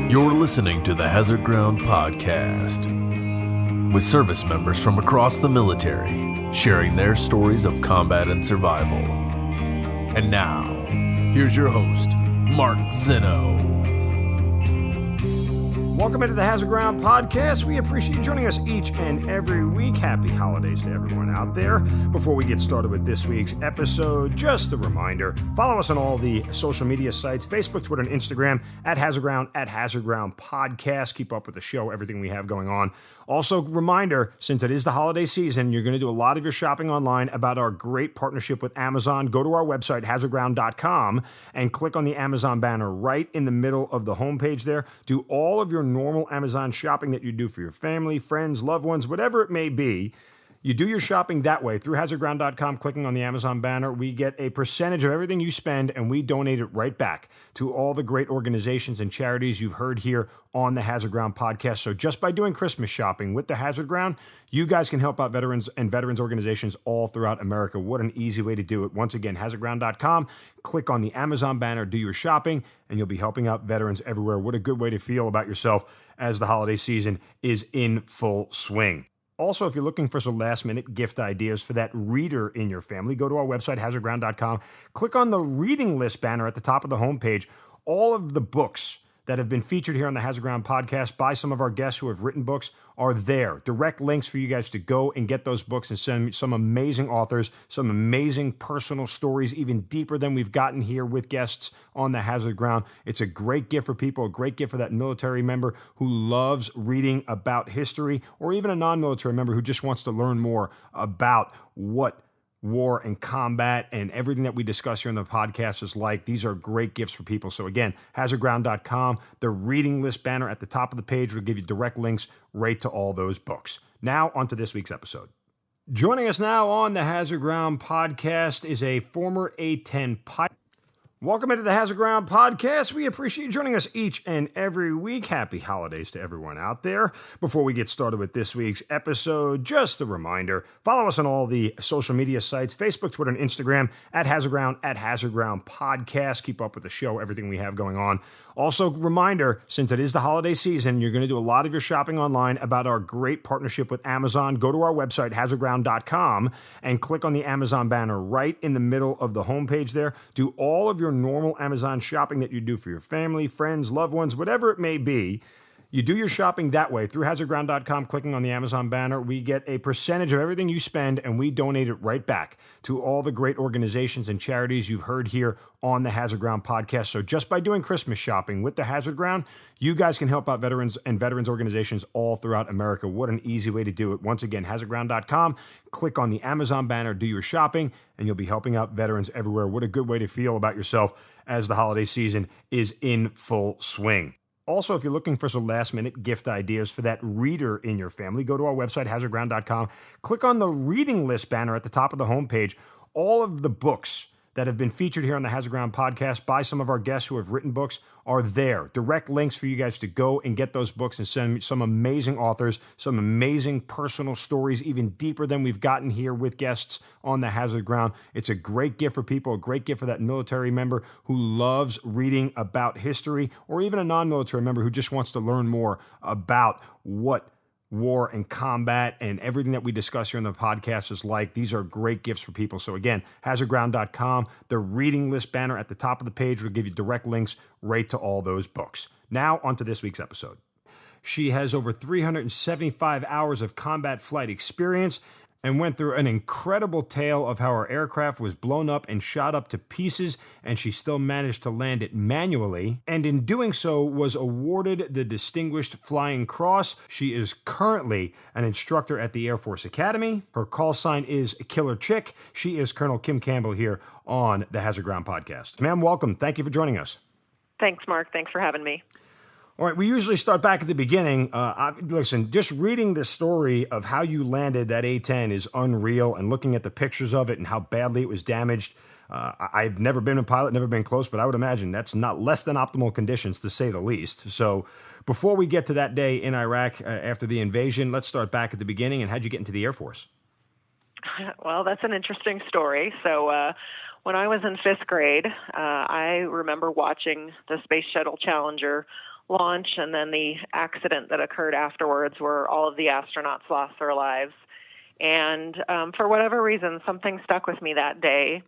You're listening to the Hazard Ground Podcast, with service members from across the military sharing their stories of combat and survival. And now, here's your host, Mark Zeno. Welcome into the Hazard Ground Podcast. We appreciate you joining us each and every week. Happy holidays to everyone out there. Before we get started with this week's episode, just a reminder, follow us on all the social media sites, Facebook, Twitter, and Instagram, at Hazard Ground Podcast. Keep up with the show, everything we have going on. Also, reminder, since it is the holiday season, you're going to do a lot of your shopping online about our great partnership with Amazon. Go to our website, hazardground.com, and click on the Amazon banner right in the middle of the homepage there. Do all of your normal Amazon shopping that you do for your family, friends, loved ones, whatever it may be. You do your shopping that way through hazardground.com, clicking on the Amazon banner. We get a percentage of everything you spend, and we donate it right back to all the great organizations and charities you've heard here on the Hazard Ground Podcast. So just by doing Christmas shopping with the Hazard Ground, you guys can help out veterans and veterans organizations all throughout America. What an easy way to do it. Once again, hazardground.com, click on the Amazon banner, do your shopping, and you'll be helping out veterans everywhere. What a good way to feel about yourself as the holiday season is in full swing. Also, if you're looking for some last-minute gift ideas for that reader in your family, go to our website, hazardground.com. Click on the reading list banner at the top of the homepage. All of the books that have been featured here on the Hazard Ground Podcast by some of our guests who have written books are there. Direct links for you guys to go and get those books and send some amazing authors, some amazing personal stories, even deeper than we've gotten here with guests on the Hazard Ground. It's a great gift for people, a great gift for that military member who loves reading about history, or even a non-military member who just wants to learn more about what war and combat and everything that we discuss here on the podcast is like. These are great gifts for people. So again, hazardground.com, the reading list banner at the top of the page will give you direct links right to all those books. Now, on to this week's episode. Joining us now on the Hazard Ground Podcast is a former A-10 pilot. Welcome into the Hazard Ground Podcast. We appreciate you joining us each and every week. Happy holidays to everyone out there. Before we get started with this week's episode, just a reminder, follow us on all the social media sites, Facebook, Twitter, and Instagram, at Hazard Ground Podcast. Keep up with the show, everything we have going on. Also, reminder, since it is the holiday season, you're going to do a lot of your shopping online about our great partnership with Amazon. Go to our website, hazardground.com, and click on the Amazon banner right in the middle of the homepage there. Do all of your normal Amazon shopping that you do for your family, friends, loved ones, whatever it may be. You do your shopping that way through hazardground.com, clicking on the Amazon banner. We get a percentage of everything you spend, and we donate it right back to all the great organizations and charities you've heard here on the Hazard Ground Podcast. So just by doing Christmas shopping with the Hazard Ground, you guys can help out veterans and veterans organizations all throughout America. What an easy way to do it. Once again, hazardground.com, click on the Amazon banner, do your shopping, and you'll be helping out veterans everywhere. What a good way to feel about yourself as the holiday season is in full swing. Also, if you're looking for some last-minute gift ideas for that reader in your family, go to our website, hazardground.com. Click on the reading list banner at the top of the homepage. All of the books that have been featured here on the Hazard Ground Podcast by some of our guests who have written books are there. Direct links for you guys to go and get those books and send some amazing authors, some amazing personal stories, even deeper than we've gotten here with guests on the Hazard Ground. It's a great gift for people, a great gift for that military member who loves reading about history, or even a non-military member who just wants to learn more about what war and combat and everything that we discuss here on the podcast is like. These are great gifts for people. So again, hazardground.com, the reading list banner at the top of the page will give you direct links right to all those books. Now, on to this week's episode. She has over 375 hours of combat flight experience and went through an incredible tale of how her aircraft was blown up and shot up to pieces, and she still managed to land it manually, and in doing so was awarded the Distinguished Flying Cross. She is currently an instructor at the Air Force Academy. Her call sign is Killer Chick. She is Col Kim Campbell here on the Hazard Ground Podcast. Ma'am, welcome. Thank you for joining us. Thanks, Mark. Thanks for having me. All right, we usually start back at the beginning. Listen, just reading the story of how you landed that A-10 is unreal, and looking at the pictures of it and how badly it was damaged. I've never been a pilot, never been close, but I would imagine that's not less than optimal conditions, to say the least. So before we get to that day in Iraq after the invasion, let's start back at the beginning. And how'd you get into the Air Force? Well, that's an interesting story. So when I was in fifth grade, I remember watching the Space Shuttle Challenger launch and then the accident that occurred afterwards, where all of the astronauts lost their lives. And for whatever reason, something stuck with me that day,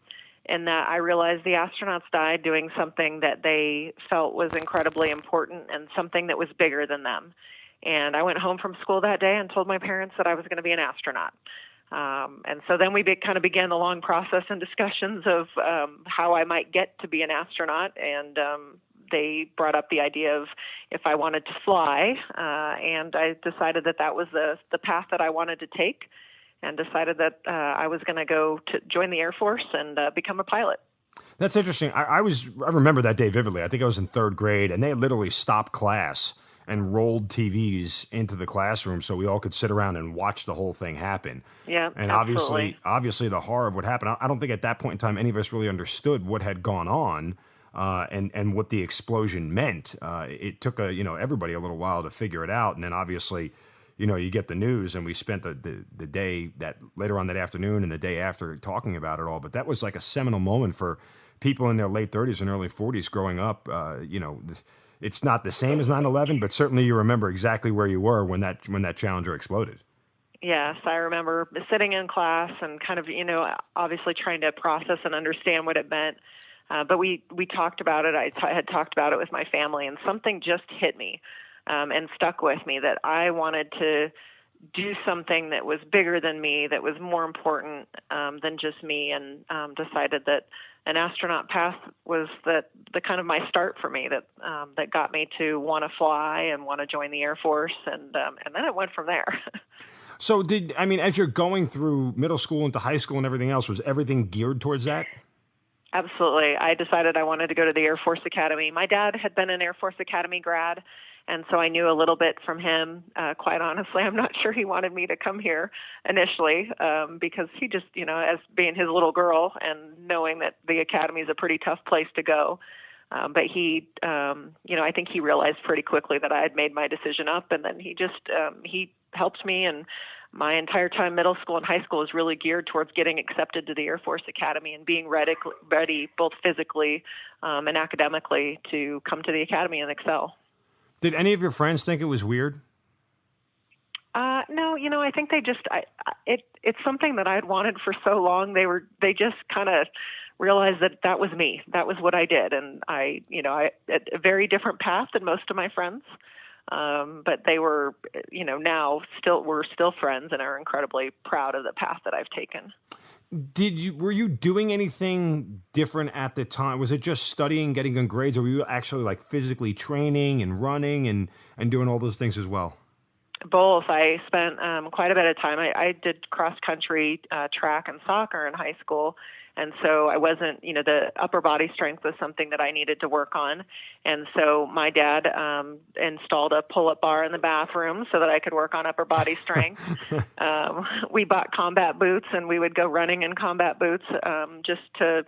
in that I realized the astronauts died doing something that they felt was incredibly important and something that was bigger than them. And I went home from school that day and told my parents that I was going to be an astronaut. And so then we kind of began the long process and discussions of how I might get to be an astronaut. And they brought up the idea of if I wanted to fly. And I decided that that was the path that I wanted to take, and decided that I was going to go to join the Air Force and become a pilot. That's interesting. I remember that day vividly. I think I was in third grade, and they literally stopped class and rolled TVs into the classroom so we all could sit around and watch the whole thing happen. Yeah, and absolutely. obviously the horror of what happened. I don't think at that point in time any of us really understood what had gone on and what the explosion meant. It took everybody a little while to figure it out, and then obviously, you get the news, and we spent the day that later on that afternoon and the day after talking about it all. But that was like a seminal moment for people in their late 30s and early 40s growing up. It's not the same as 9/11, but certainly you remember exactly where you were when that Challenger exploded. Yes, I remember sitting in class and kind of, obviously trying to process and understand what it meant. But we talked about it. I had talked about it with my family, and something just hit me and stuck with me, that I wanted to do something that was bigger than me, that was more important than just me, and decided that an astronaut path was the kind of my start for me, that got me to want to fly and want to join the Air Force, and then it went from there. So as you're going through middle school into high school and everything else, was everything geared towards that? Absolutely. I decided I wanted to go to the Air Force Academy. My dad had been an Air Force Academy grad, and so I knew a little bit from him. Quite honestly, I'm not sure he wanted me to come here initially, because he just, as being his little girl and knowing that the academy is a pretty tough place to go. But he, I think he realized pretty quickly that I had made my decision up, and then he helped me. And my entire time, middle school and high school, is really geared towards getting accepted to the Air Force Academy and being ready both physically and academically to come to the academy and excel. Did any of your friends think it was weird? No, I think they just, it's something that I had wanted for so long. They just kind of realized that was me. That was what I did. And I had a very different path than most of my friends. But they were, we're still friends and are incredibly proud of the path that I've taken. Were you doing anything different at the time? Was it just studying, getting good grades, or were you actually like physically training and running and doing all those things as well? Both. I spent quite a bit of time. I did cross-country track and soccer in high school, and so I wasn't, the upper body strength was something that I needed to work on. And so my dad installed a pull-up bar in the bathroom so that I could work on upper body strength. We bought combat boots, and we would go running in combat boots just to,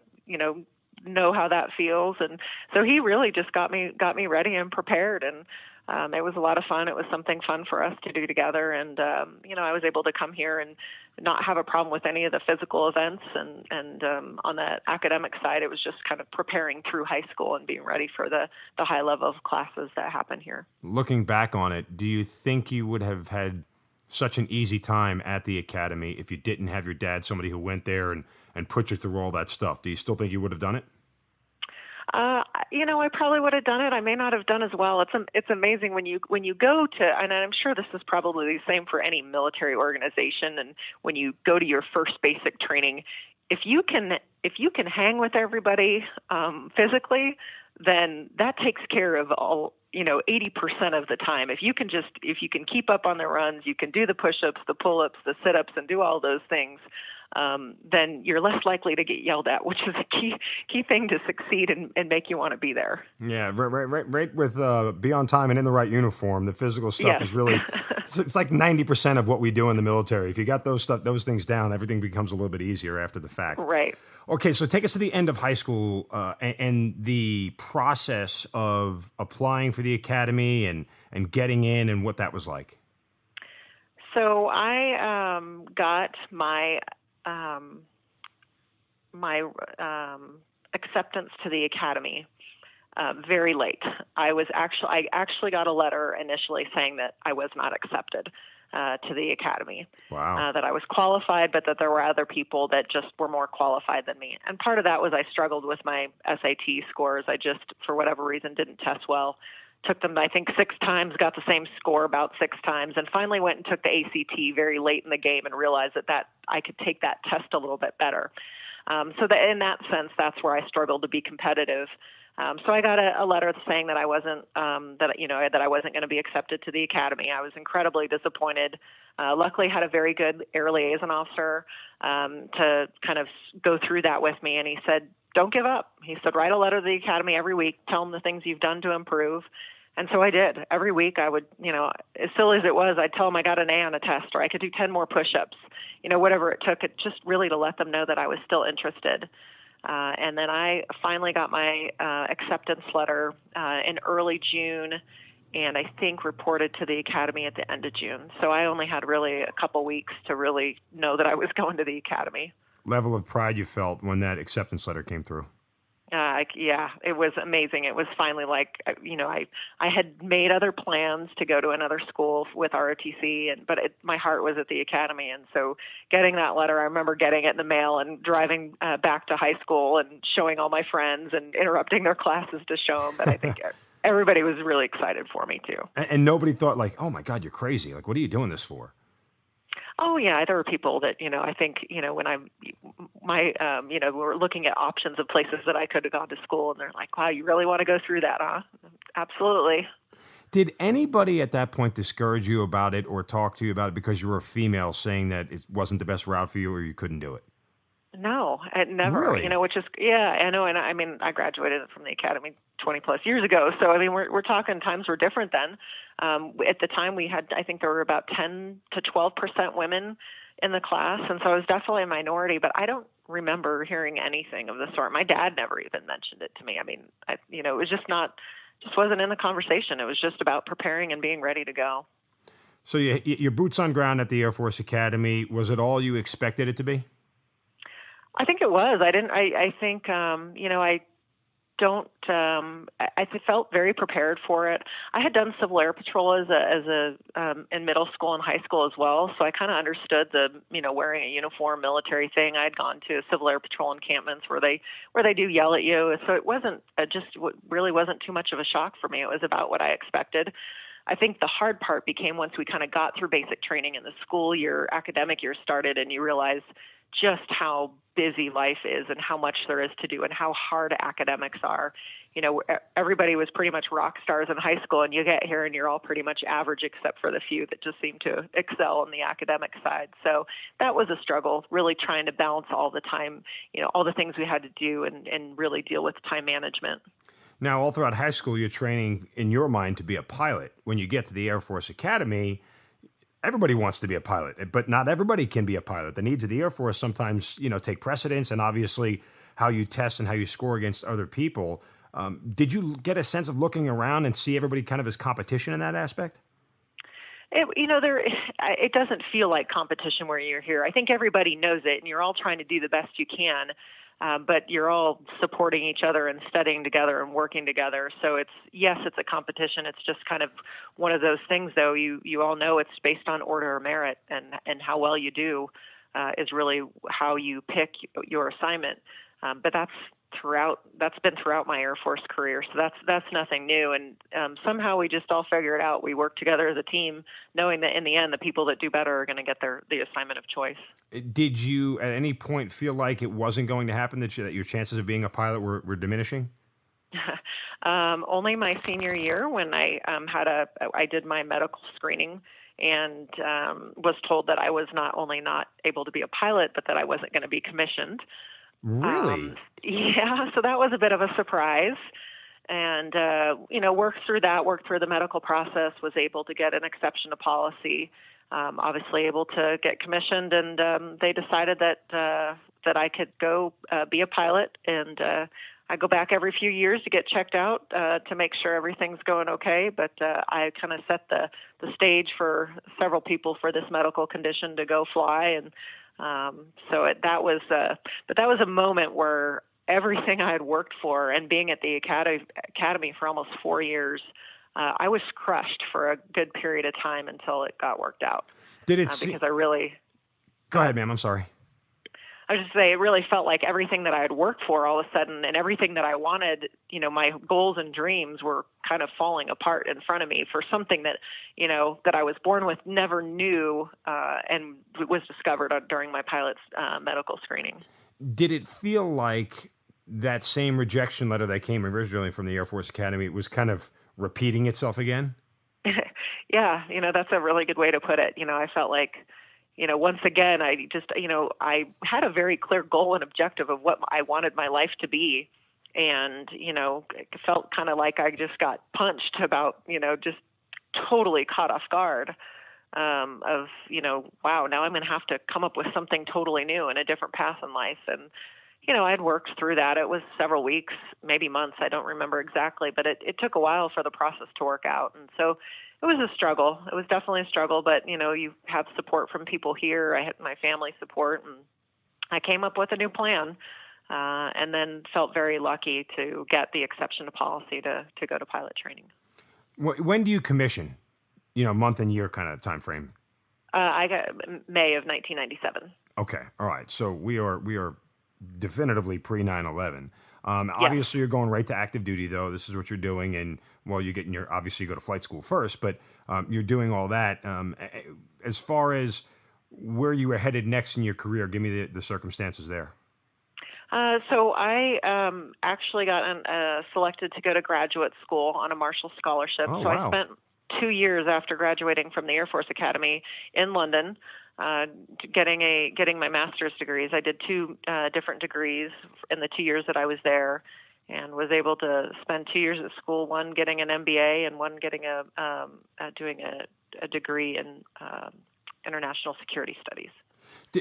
know how that feels. And so he really just got me ready and prepared. And it was a lot of fun. It was something fun for us to do together. And, I was able to come here and not have a problem with any of the physical events. And on the academic side, it was just kind of preparing through high school and being ready for the high level of classes that happen here. Looking back on it, do you think you would have had such an easy time at the academy if you didn't have your dad, somebody who went there and put you through all that stuff? Do you still think you would have done it? I probably would have done it. I may not have done as well. It's amazing when you go to, and I'm sure this is probably the same for any military organization. And when you go to your first basic training, if you can hang with everybody physically, then that takes care of all 80% of the time. If you can keep up on the runs, you can do the push-ups, the pull-ups, the sit-ups, and do all those things, then you're less likely to get yelled at, which is a key thing to succeed and make you want to be there. Yeah, right with be on time and in the right uniform. The physical stuff is really, it's like 90% of what we do in the military. If you got those things down, everything becomes a little bit easier after the fact. Right. Okay, so take us to the end of high school and the process of applying for the academy and getting in and what that was like. So I got my acceptance to the academy very late. I actually got a letter initially saying that I was not accepted to the academy. Wow. That I was qualified, but that there were other people that just were more qualified than me. And part of that was I struggled with my SAT scores. I just, for whatever reason, didn't test well. Took them, I think, 6 times, got the same score about 6 times, and finally went and took the ACT very late in the game and realized that I could take that test a little bit better. So that in that sense, that's where I struggled to be competitive. So I got a letter saying that I wasn't that I wasn't going to be accepted to the academy. I was incredibly disappointed. Luckily, had a very good air liaison officer to kind of go through that with me, and he said, "Don't give up." He said, "Write a letter to the academy every week. Tell them the things you've done to improve." And so I did. Every week I would, as silly as it was, I'd tell them I got an A on a test, or I could do 10 more push-ups, whatever it took, it just really to let them know that I was still interested. And then I finally got my acceptance letter in early June, and I think reported to the academy at the end of June. So I only had really a couple weeks to really know that I was going to the academy. Level of pride you felt when that acceptance letter came through. Yeah, it was amazing. It was finally like, I had made other plans to go to another school with ROTC, but my heart was at the academy. And so getting that letter, I remember getting it in the mail and driving back to high school and showing all my friends and interrupting their classes to show them. But I think everybody was really excited for me too. And nobody thought like, "Oh my God, you're crazy. Like, what are you doing this for?" Oh yeah, there were people that I think when we were looking at options of places that I could have gone to school, and they're like, "Wow, you really want to go through that, huh?" Absolutely. Did anybody at that point discourage you about it or talk to you about it because you were a female, saying that it wasn't the best route for you or you couldn't do it? No, never. Really? Which is I know, and I mean, I graduated from the academy 20 plus years ago, so I mean, we're talking times were different then. At the time, we had, I think there were about 10 to 12% women in the class, and so I was definitely a minority. But I don't remember hearing anything of the sort. My dad never even mentioned it to me. I mean, it was just wasn't in the conversation. It was just about preparing and being ready to go. So your boots on ground at the Air Force Academy, was it all you expected it to be? I think it was. I think, I don't, I felt very prepared for it. I had done Civil Air Patrol in middle school and high school as well. So I kind of understood the, wearing a uniform military thing. I'd gone to Civil Air Patrol encampments where they do yell at you. So it wasn't really wasn't too much of a shock for me. It was about what I expected. I think the hard part became once we kind of got through basic training and the school year, academic year started, and you realize just how busy life is and how much there is to do and how hard academics are. Everybody was pretty much rock stars in high school, and you get here and you're all pretty much average except for the few that just seem to excel on the academic side. So that was a struggle, really trying to balance all the time, all the things we had to do and really deal with time management. Now, all throughout high school, you're training in your mind to be a pilot. When you get to the Air Force Academy, everybody wants to be a pilot, but not everybody can be a pilot. The needs of the Air Force sometimes, take precedence, and obviously how you test and how you score against other people. Did you get a sense of looking around and see everybody kind of as competition in that aspect? It doesn't feel like competition where you're here. I think everybody knows it, and you're all trying to do the best you can. But you're all supporting each other and studying together and working together. So it's a competition. It's just kind of one of those things, though. You all know it's based on order of merit, and how well you do is really how you pick your assignment. But that's been throughout my Air Force career. So that's nothing new. And somehow we just all figure it out. We work together as a team, knowing that in the end, the people that do better are going to get the assignment of choice. Did you at any point feel like it wasn't going to happen, that your chances of being a pilot were diminishing? Only my senior year, when I did my medical screening and was told that I was not only not able to be a pilot, but that I wasn't going to be commissioned. Really? Yeah, so that was a bit of a surprise. And, worked through the medical process, was able to get an exception to policy, obviously able to get commissioned, and they decided that I could go be a pilot, and I go back every few years to get checked out to make sure everything's going okay. But I kind of set the stage for several people for this medical condition to go fly, and that was a moment where everything I had worked for, and being at the academy for almost 4 years, I was crushed for a good period of time until it got worked out. Did it? Because I really. Go ahead, ma'am. I'm sorry. I was just saying, it really felt like everything that I had worked for all of a sudden, and everything that I wanted, my goals and dreams were kind of falling apart in front of me for something that, that I was born with, never knew, and was discovered during my pilot's medical screening. Did it feel like that same rejection letter that came originally from the Air Force Academy was kind of repeating itself again? Yeah, that's a really good way to put it. I felt like, once again, I had a very clear goal and objective of what I wanted my life to be. And, it felt kind of like I just got punched about, just totally caught off guard of, wow, now I'm going to have to come up with something totally new and a different path in life. And, I'd worked through that. It was several weeks, maybe months. I don't remember exactly, but it took a while for the process to work out. And so it was a struggle. It was definitely a struggle, but, you have support from people here. I had my family support, and I came up with a new plan, and then felt very lucky to get the exception to policy to go to pilot training. When do you commission? Month and year kind of time frame? I got May of 1997. Okay. All right. So we are definitively pre 9/11. Obviously, you're going right to active duty, though. This is what you're doing, and you're getting obviously you go to flight school first, but you're doing all that. As far as where you were headed next in your career, give me the circumstances there. So I actually got selected to go to graduate school on a Marshall Scholarship. Oh, so wow. I spent 2 years after graduating from the Air Force Academy in London, getting my master's degrees. I did 2 different degrees in the 2 years that I was there, and was able to spend 2 years at school, one getting an MBA and one getting doing a degree in international security studies.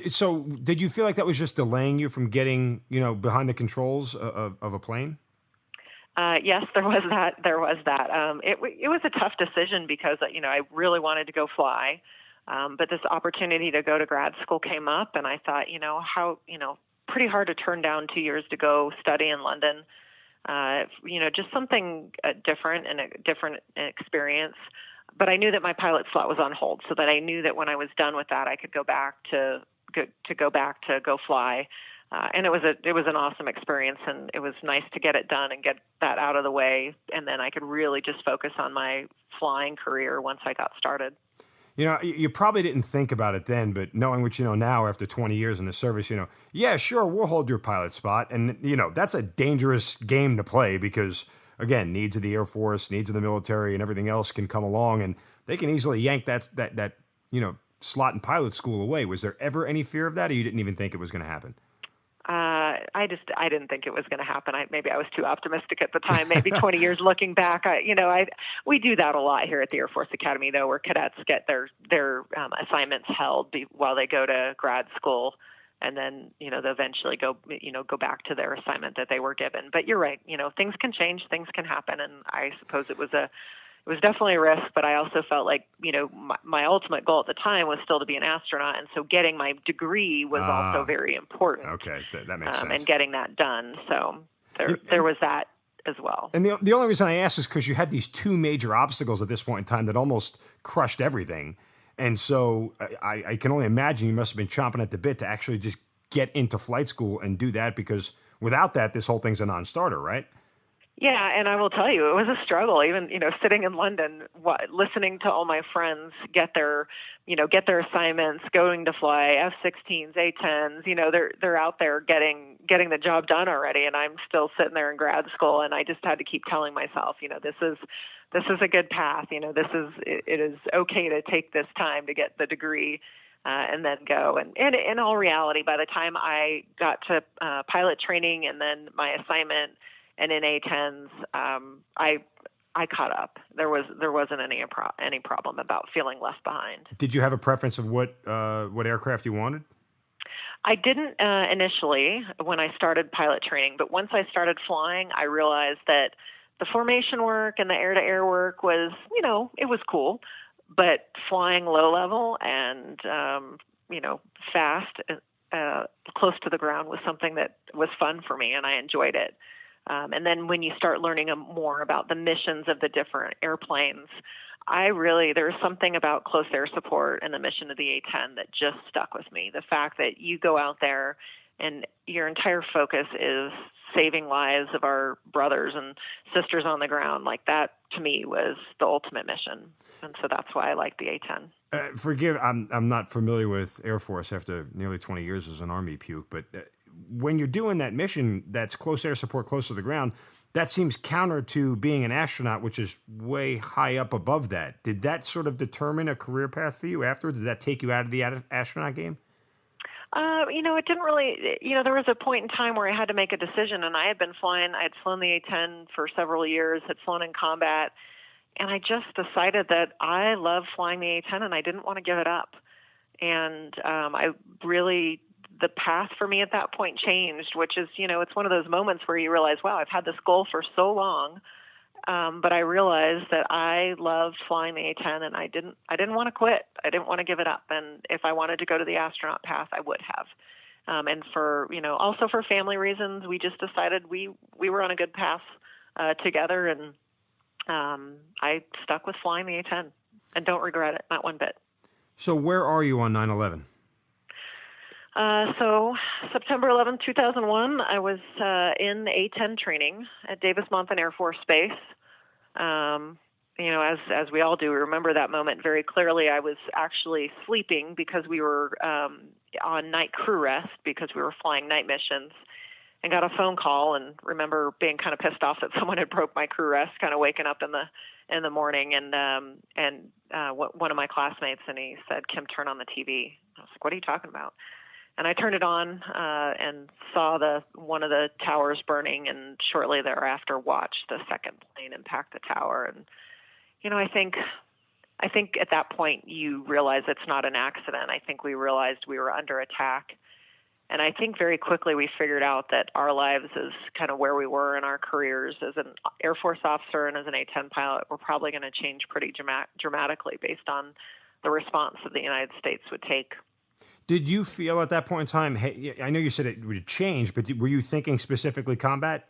So did you feel like that was just delaying you from getting, behind the controls of a plane? Yes, there was that. It was a tough decision because, I really wanted to go fly. But this opportunity to go to grad school came up, and I thought, pretty hard to turn down 2 years to go study in London. Just something different and a different experience. But I knew that my pilot slot was on hold, so that I knew that when I was done with that, I could go back to go fly. And it was an awesome experience, and it was nice to get it done and get that out of the way. And then I could really just focus on my flying career once I got started. You probably didn't think about it then, but knowing what you know now after 20 years in the service, yeah, sure, we'll hold your pilot spot. And, that's a dangerous game to play because, again, needs of the Air Force, needs of the military, and everything else can come along, and they can easily yank that slot in pilot school away. Was there ever any fear of that, or you didn't even think it was going to happen? I didn't think it was going to happen. Maybe I was too optimistic at the time. Maybe 20 years looking back, we do that a lot here at the Air Force Academy, though, where cadets get their assignments held while they go to grad school, and then they'll eventually go back to their assignment that they were given. But you're right. Things can change, things can happen, and I suppose it was definitely a risk, but I also felt like, my ultimate goal at the time was still to be an astronaut. And so getting my degree was also very important. Okay. That makes sense. And getting that done. So there was that as well. And the only reason I asked is because you had these 2 major obstacles at this point in time that almost crushed everything. And so I can only imagine you must have been chomping at the bit to actually just get into flight school and do that, because without that, this whole thing's a non-starter, right? Yeah, and I will tell you, it was a struggle. Even sitting in London, listening to all my friends get their assignments, going to fly F-16s, A-10s. They're out there getting the job done already, and I'm still sitting there in grad school. And I just had to keep telling myself, this is a good path. It is okay to take this time to get the degree. And then go. And in all reality, by the time I got to pilot training and then my assignment and in A-10s, I caught up. There wasn't any problem about feeling left behind. Did you have a preference of what aircraft you wanted? I didn't initially when I started pilot training, but once I started flying, I realized that the formation work and the air-to-air work was, it was cool. But flying low level and, fast close to the ground was something that was fun for me, and I enjoyed it. And then when you start learning more about the missions of the different airplanes, there's something about close air support and the mission of the A-10 that just stuck with me. The fact that you go out there and your entire focus is saving lives of our brothers and sisters on the ground, like that to me was the ultimate mission. And so that's why I like the A-10. Forgive, I'm not familiar with Air Force after nearly 20 years as an Army puke, but when you're doing that mission that's close air support close to the ground, that seems counter to being an astronaut, which is way high up above that. Did that sort of determine a career path for you afterwards? Did that take you out of the astronaut game? It didn't really, there was a point in time where I had to make a decision, and I had flown the A-10 for several years, had flown in combat, and I just decided that I love flying the A-10 and I didn't want to give it up. And the path for me at that point changed, which is, it's one of those moments where you realize, wow, I've had this goal for so long. But I realized that I loved flying the A-10 and I didn't want to quit. I didn't want to give it up. And if I wanted to go to the astronaut path, I would have. And for, also for family reasons, we just decided we were on a good path together. And I stuck with flying the A-10 and don't regret it, not one bit. So where are you on 9/11? So September 11th, 2001, I was in the A-10 training at Davis-Monthan Air Force Base. As we all do, we remember that moment very clearly. I was actually sleeping because we were on night crew rest because we were flying night missions, and got a phone call and remember being kind of pissed off that someone had broke my crew rest, kind of waking up in the morning, and one of my classmates, and he said, "Kim, turn on the TV." I was like, "What are you talking about?" And I turned it on and saw one of the towers burning, and shortly thereafter watched the second plane impact the tower. And I think at that point you realize it's not an accident. I think we realized we were under attack, and I think very quickly we figured out that our lives is kind of where we were in our careers as an Air Force officer and as an A-10 pilot were probably going to change pretty dramatically based on the response that the United States would take. Did you feel at that point in time, hey, I know you said it would change, but were you thinking specifically combat?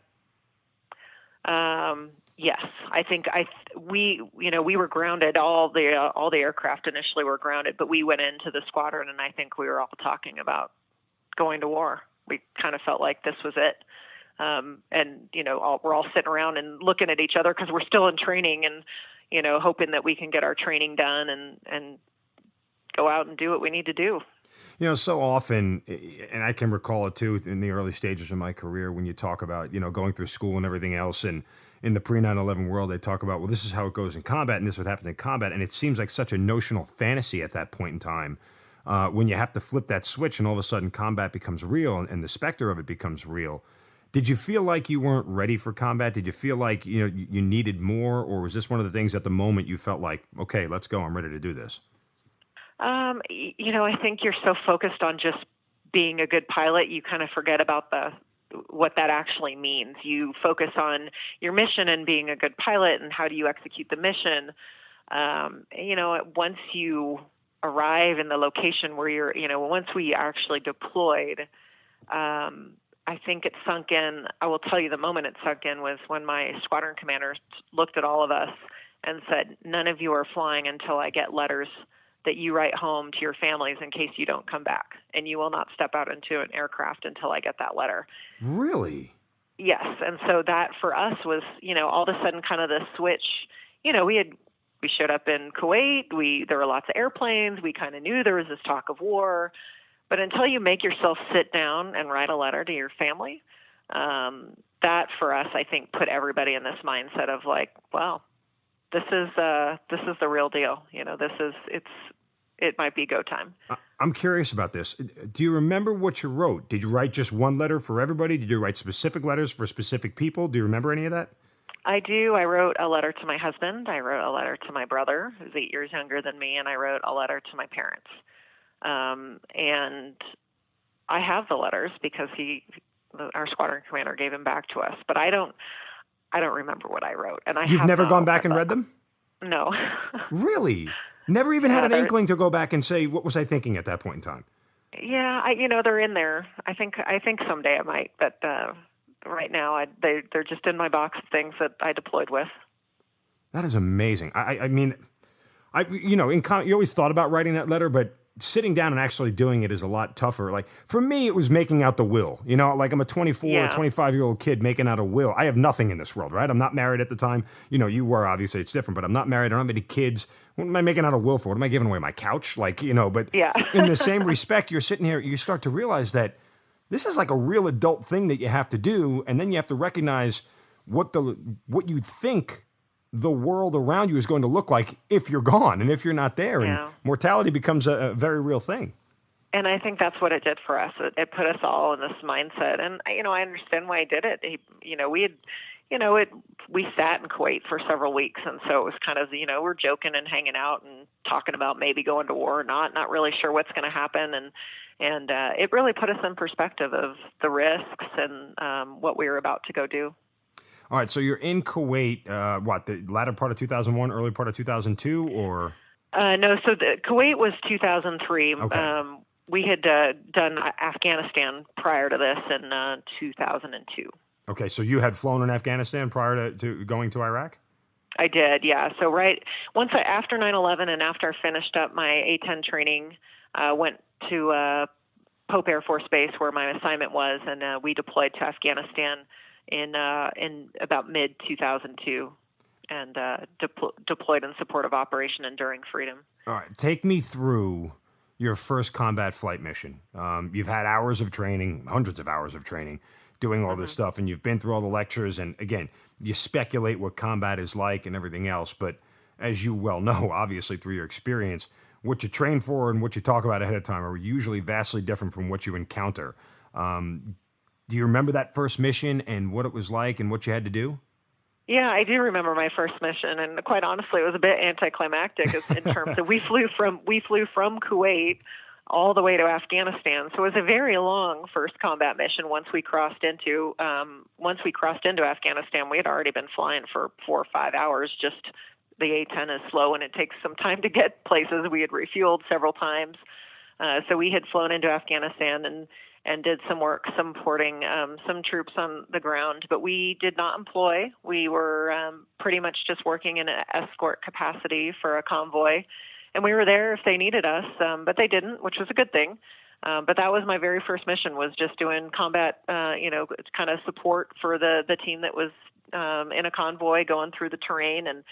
Yes, I think we were grounded. All the aircraft initially were grounded, but we went into the squadron, and I think we were all talking about going to war. We kind of felt like this was it. We're all sitting around and looking at each other because we're still in training, and hoping that we can get our training done and go out and do what we need to do. So often, and I can recall it too in the early stages of my career when you talk about, going through school and everything else, and in the pre-9/11 world, they talk about, well, this is how it goes in combat, and this is what happens in combat, and it seems like such a notional fantasy at that point in time when you have to flip that switch and all of a sudden combat becomes real and the specter of it becomes real. Did you feel like you weren't ready for combat? Did you feel like you needed more, or was this one of the things at the moment you felt like, okay, let's go, I'm ready to do this? I think you're so focused on just being a good pilot, you kind of forget about what that actually means. You focus on your mission and being a good pilot and how do you execute the mission. Once you arrive in the location where once we actually deployed, I think it sunk in. I will tell you the moment it sunk in was when my squadron commander looked at all of us and said, "None of you are flying until I get letters that you write home to your families in case you don't come back, and you will not step out into an aircraft until I get that letter." Really? Yes. And so that for us was, all of a sudden kind of the switch. We showed up in Kuwait. There were lots of airplanes. We kind of knew there was this talk of war, but until you make yourself sit down and write a letter to your family, that for us, I think, put everybody in this mindset of like, wow, this is the real deal. It might be go time. I'm curious about this. Do you remember what you wrote? Did you write just one letter for everybody? Did you write specific letters for specific people? Do you remember any of that? I do. I wrote a letter to my husband. I wrote a letter to my brother, who's 8 years younger than me, and I wrote a letter to my parents. And I have the letters because our squadron commander gave them back to us. But I don't remember what I wrote. And You've never gone back and read them? No. Really? Never even had an inkling to go back and say, what was I thinking at that point in time? Yeah, they're in there. I think someday I might, but right now they're just in my box of things that I deployed with. That is amazing. I mean, you always thought about writing that letter, but sitting down and actually doing it is a lot tougher. Like for me, it was making out the will. Like I'm a 24 or 25-year-old kid making out a will. I have nothing in this world, right? I'm not married at the time. You were, obviously it's different, but I'm not married. I don't have any kids. What am I making out a will for? What am I giving away? My couch? But yeah. in the same respect, you're sitting here, you start to realize that this is like a real adult thing that you have to do. And then you have to recognize what you think the world around you is going to look like if you're gone and if you're not there. Yeah. And mortality becomes a very real thing. And I think that's what it did for us. It put us all in this mindset. And, I understand why he did it. We sat in Kuwait for several weeks. And so it was kind of, we're joking and hanging out and talking about maybe going to war or not really sure what's going to happen. And it really put us in perspective of the risks and what we were about to go do. All right, so you're in Kuwait, the latter part of 2001, early part of 2002, or? No, so Kuwait was 2003. Okay. We had done Afghanistan prior to this in 2002. Okay, so you had flown in Afghanistan prior to going to Iraq? I did, yeah. So after 9/11 and after I finished up my A-10 training, went to Pope Air Force Base where my assignment was, and we deployed to Afghanistan in about mid-2002 and deployed in support of Operation Enduring Freedom. All right, take me through your first combat flight mission. You've had hours of training, hundreds of hours of training, doing all this stuff, and you've been through all the lectures, and again, you speculate what combat is like and everything else, but as you well know, obviously through your experience, what you train for and what you talk about ahead of time are usually vastly different from what you encounter. Do you remember that first mission and what it was like and what you had to do? Yeah, I do remember my first mission, and quite honestly, it was a bit anticlimactic in terms of we flew from Kuwait all the way to Afghanistan. So it was a very long first combat mission. Once we crossed into Afghanistan, we had already been flying for 4 or 5 hours. Just the A-10 is slow, and it takes some time to get places. We had refueled several times, so we had flown into Afghanistan and did some work supporting some troops on the ground, but we did not employ. We were pretty much just working in an escort capacity for a convoy, and we were there if they needed us, but they didn't, which was a good thing. But that was my very first mission, was just doing combat, kind of support for the team that was in a convoy going through the terrain, and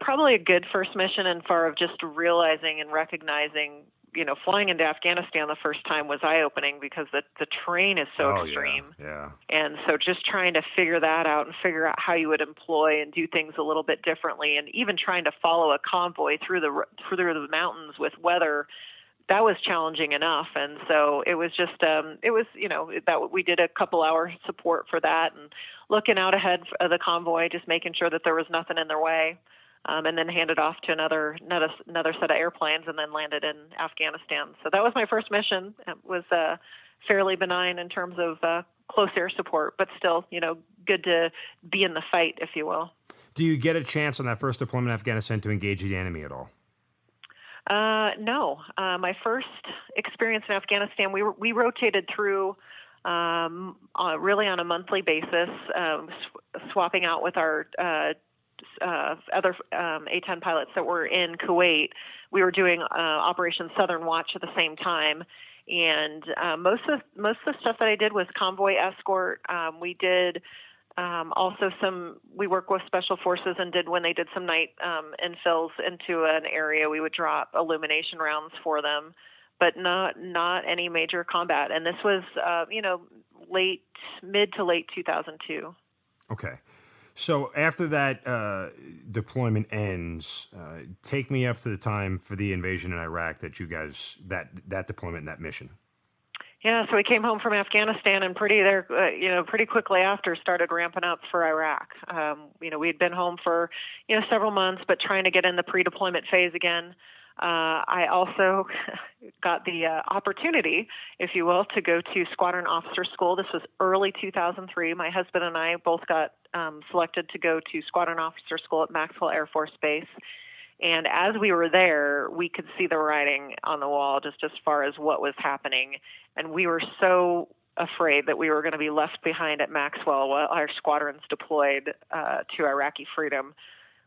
probably a good first mission in far of just realizing and recognizing, flying into Afghanistan the first time was eye-opening because the terrain is so extreme. Yeah. And so just trying to figure that out and figure out how you would employ and do things a little bit differently, and even trying to follow a convoy through the mountains with weather, that was challenging enough. And so it was just, that we did a couple hour support for that and looking out ahead of the convoy, just making sure that there was nothing in their way. And then handed off to another set of airplanes, and then landed in Afghanistan. So that was my first mission. It was fairly benign in terms of close air support, but still, good to be in the fight, if you will. Do you get a chance on that first deployment in Afghanistan to engage the enemy at all? No. My first experience in Afghanistan, we rotated through really on a monthly basis, swapping out with our other A-10 pilots that were in Kuwait. We were doing Operation Southern Watch at the same time, and most of the stuff that I did was convoy escort. We did also we worked with Special Forces and when they did some night infills into an area, we would drop illumination rounds for them, but not any major combat. And this was mid to late 2002. Okay. So after that deployment ends, take me up to the time for the invasion in Iraq that you guys, that deployment and that mission. Yeah, so we came home from Afghanistan and pretty quickly after started ramping up for Iraq. We had been home for, several months, but trying to get in the pre-deployment phase again. I also got the opportunity, if you will, to go to Squadron Officer School. This was early 2003. My husband and I both got selected to go to Squadron Officer School at Maxwell Air Force Base. And as we were there, we could see the writing on the wall just as far as what was happening. And we were so afraid that we were going to be left behind at Maxwell while our squadrons deployed to Iraqi freedom.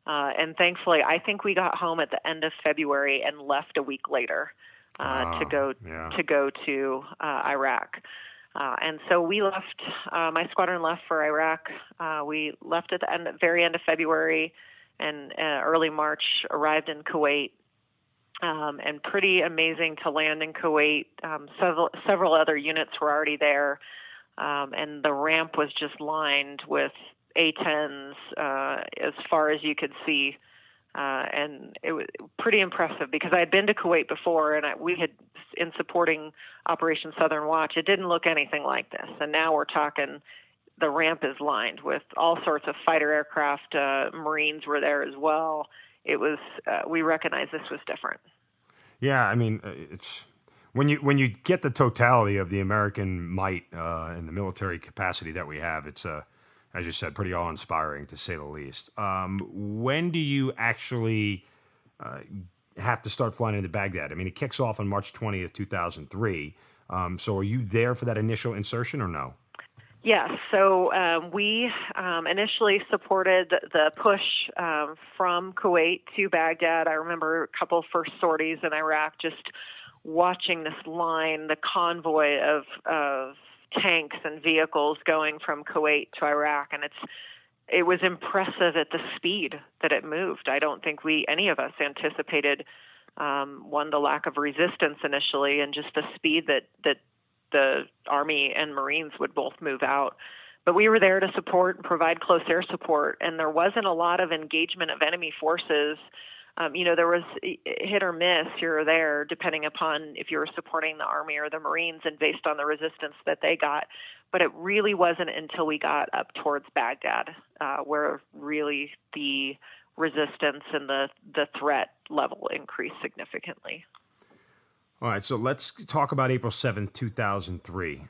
And thankfully, I think we got home at the end of February and left a week later to go to Iraq. And so we left. My squadron left for Iraq. We left at the very end of February, and early March arrived in Kuwait. And pretty amazing to land in Kuwait. Several other units were already there, and the ramp was just lined with A-10s as far as you could see. And it was pretty impressive because I had been to Kuwait before, and we had, in supporting Operation Southern Watch, it didn't look anything like this. And now we're talking, the ramp is lined with all sorts of fighter aircraft. Marines were there as well. It was, we recognized this was different. Yeah, I mean, it's when you get the totality of the American might and the military capacity that we have, it's as you said, pretty awe-inspiring, to say the least. When do you actually have to start flying into Baghdad? I mean, it kicks off on March 20th, 2003. So are you there for that initial insertion or no? Yes. So we initially supported the push from Kuwait to Baghdad. I remember a couple first sorties in Iraq, just watching this line, the convoy of tanks and vehicles going from Kuwait to Iraq, and it was impressive at the speed that it moved. I don't think any of us anticipated the lack of resistance initially, and just the speed that the Army and Marines would both move out. But we were there to support and provide close air support, and there wasn't a lot of engagement of enemy forces. There was hit or miss here or there, depending upon if you were supporting the Army or the Marines and based on the resistance that they got. But it really wasn't until we got up towards Baghdad where really the resistance and the threat level increased significantly. All right, so let's talk about April 7th, 2003.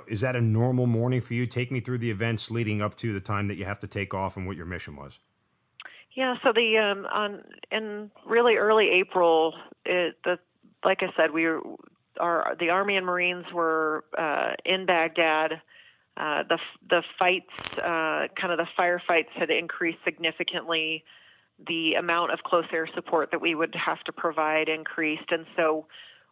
Is that a normal morning for you? Take me through the events leading up to the time that you have to take off and what your mission was. Yeah, so in really early April, like I said, the Army and Marines were in Baghdad. The fights, kind of the firefights, had increased significantly. The amount of close air support that we would have to provide increased, and so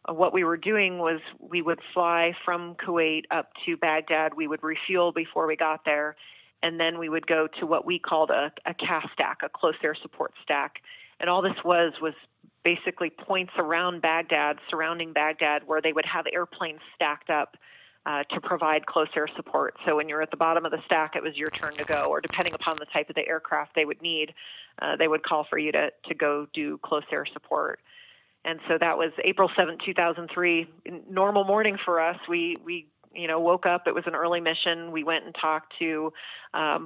what we were doing was we would fly from Kuwait up to Baghdad. We would refuel before we got there, and then we would go to what we called a CAS stack, a close air support stack. And all this was basically points around Baghdad, surrounding Baghdad, where they would have airplanes stacked up to provide close air support. So when you're at the bottom of the stack, it was your turn to go, or depending upon the type of the aircraft they would need, they would call for you to go do close air support. And so that was April 7th, 2003. Normal morning for us. We woke up. It was an early mission. We went and talked to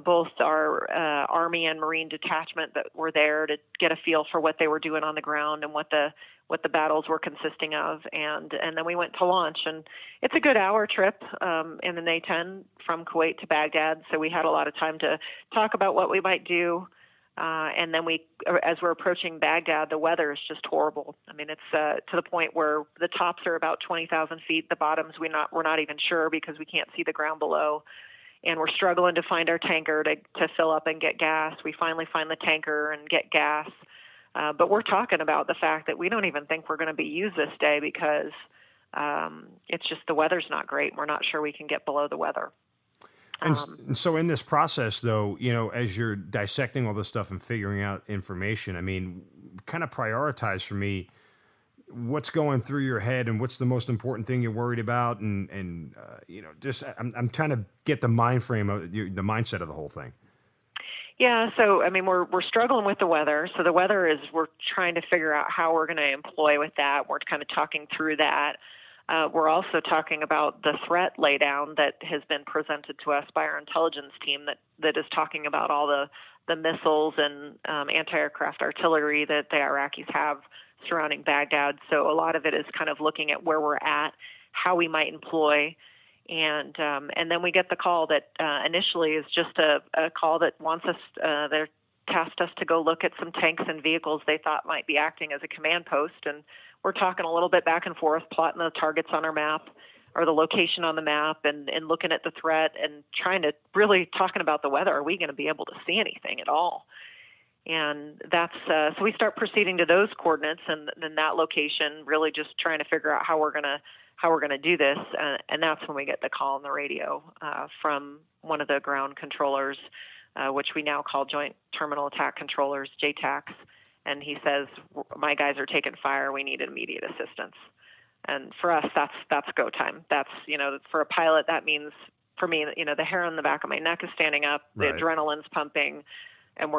both our Army and Marine detachment that were there to get a feel for what they were doing on the ground and what the battles were consisting of. And then we went to launch. And it's a good hour trip in an A-10 from Kuwait to Baghdad. So we had a lot of time to talk about what we might do. And then as we're approaching Baghdad, the weather is just horrible. I mean, it's to the point where the tops are about 20,000 feet. The bottoms, we're not even sure because we can't see the ground below. And we're struggling to find our tanker to fill up and get gas. We finally find the tanker and get gas. But we're talking about the fact that we don't even think we're going to be used this day because it's just the weather's not great. We're not sure we can get below the weather. And so in this process, though, as you're dissecting all this stuff and figuring out information, I mean, kind of prioritize for me what's going through your head and what's the most important thing you're worried about. And just I'm trying to get the mind frame of the mindset of the whole thing. Yeah, so I mean, we're struggling with the weather. So the weather is, we're trying to figure out how we're going to employ with that. We're kind of talking through that. We're also talking about the threat laydown that has been presented to us by our intelligence team that is talking about all the missiles and anti-aircraft artillery that the Iraqis have surrounding Baghdad. So a lot of it is kind of looking at where we're at, how we might employ. And then we get the call that initially is just a call that wants us, they're tasked us to go look at some tanks and vehicles they thought might be acting as a command post. And we're talking a little bit back and forth, plotting the targets on our map or the location on the map and looking at the threat and trying to really talking about the weather. Are we going to be able to see anything at all? And that's so we start proceeding to those coordinates and then that location, really just trying to figure out how we're gonna do this. And that's when we get the call on the radio from one of the ground controllers, which we now call Joint Terminal Attack Controllers, JTACs. And he says, "My guys are taking fire. We need immediate assistance." And for us, that's go time. That's, for a pilot, that means for me, the hair on the back of my neck is standing up, the adrenaline's pumping, and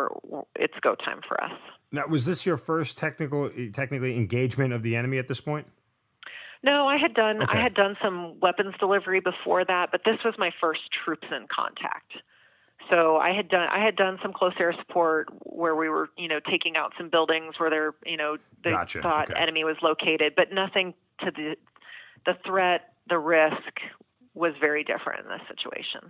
it's go time for us. Now, was this your first technically engagement of the enemy at this point? No, I had done some weapons delivery before that, but this was my first troops in contact. So I had done some close air support where we were, taking out some buildings where they thought enemy was located, but nothing to the threat, the risk was very different in this situation.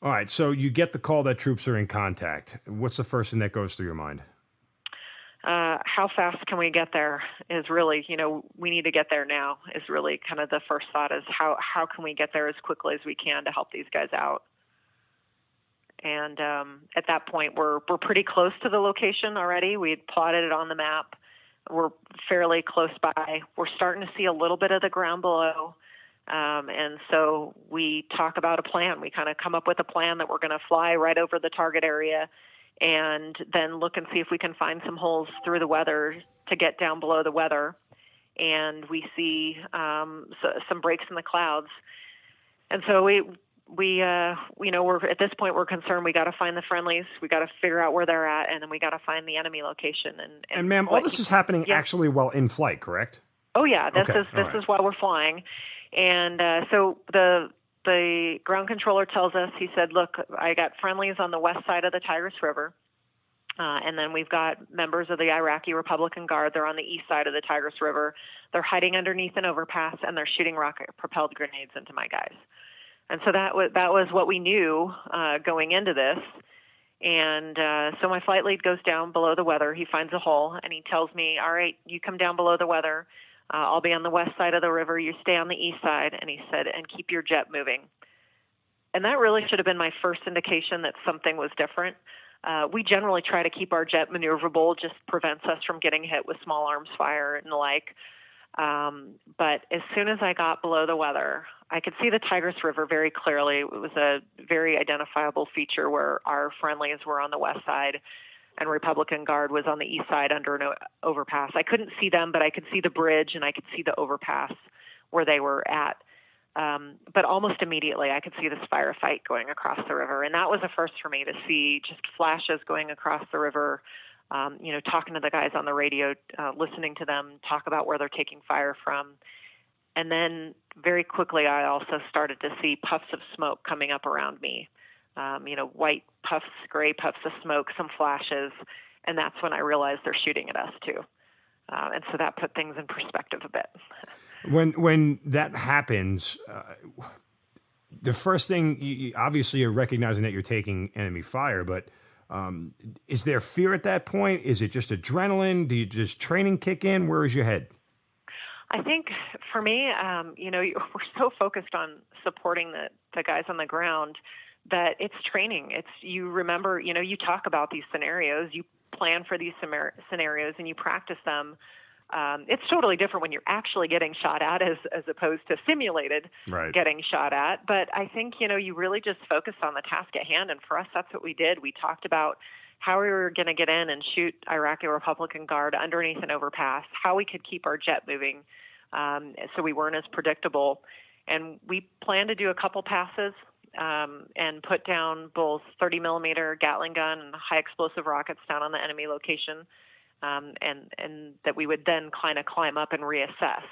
All right, so you get the call that troops are in contact. What's the first thing that goes through your mind? How fast can we get there is really, we need to get there now is really kind of the first thought is how can we get there as quickly as we can to help these guys out? And at that point, we're pretty close to the location already. We had plotted it on the map. We're fairly close by. We're starting to see a little bit of the ground below. And so we talk about a plan. We kind of come up with a plan that we're going to fly right over the target area and then look and see if we can find some holes through the weather to get down below the weather. And we see some breaks in the clouds. And so we're at this point, we're concerned. We got to find the friendlies. We got to figure out where they're at, and then we got to find the enemy location. And ma'am, all this is happening actually while in flight, correct? Oh yeah, this is while we're flying. And so the ground controller tells us, he said, "Look, I got friendlies on the west side of the Tigris River, and then we've got members of the Iraqi Republican Guard. They're on the east side of the Tigris River. They're hiding underneath an overpass, and they're shooting rocket-propelled grenades into my guys." And so that was what we knew going into this. And so my flight lead goes down below the weather. He finds a hole, and he tells me, "All right, you come down below the weather. I'll be on the west side of the river. You stay on the east side." And he said, "And keep your jet moving." And that really should have been my first indication that something was different. We generally try to keep our jet maneuverable, just prevents us from getting hit with small arms fire and the like. But as soon as I got below the weather, I could see the Tigris River very clearly. It was a very identifiable feature where our friendlies were on the west side and Republican Guard was on the east side under an overpass. I couldn't see them, but I could see the bridge and I could see the overpass where they were at. But almost immediately I could see this firefight going across the river. And that was a first for me to see just flashes going across the river, talking to the guys on the radio, listening to them talk about where they're taking fire from. And then very quickly, I also started to see puffs of smoke coming up around me, white puffs, gray puffs of smoke, some flashes. And that's when I realized they're shooting at us too. And so that put things in perspective a bit. When that happens, the first thing, obviously you're recognizing that you're taking enemy fire, but is there fear at that point? Is it just adrenaline? Do you just training kick in? Where is your head? I think for me, we're so focused on supporting the guys on the ground that it's training. You remember, you talk about these scenarios, you plan for these scenarios and you practice them. It's totally different when you're actually getting shot at as opposed to simulated getting shot at. But I think, you really just focus on the task at hand. And for us, that's what we did. We talked about how we were going to get in and shoot Iraqi Republican Guard underneath an overpass, how we could keep our jet moving so we weren't as predictable. And we planned to do a couple passes and put down both 30 millimeter Gatling gun and high explosive rockets down on the enemy location. And that we would then kind of climb up and reassess.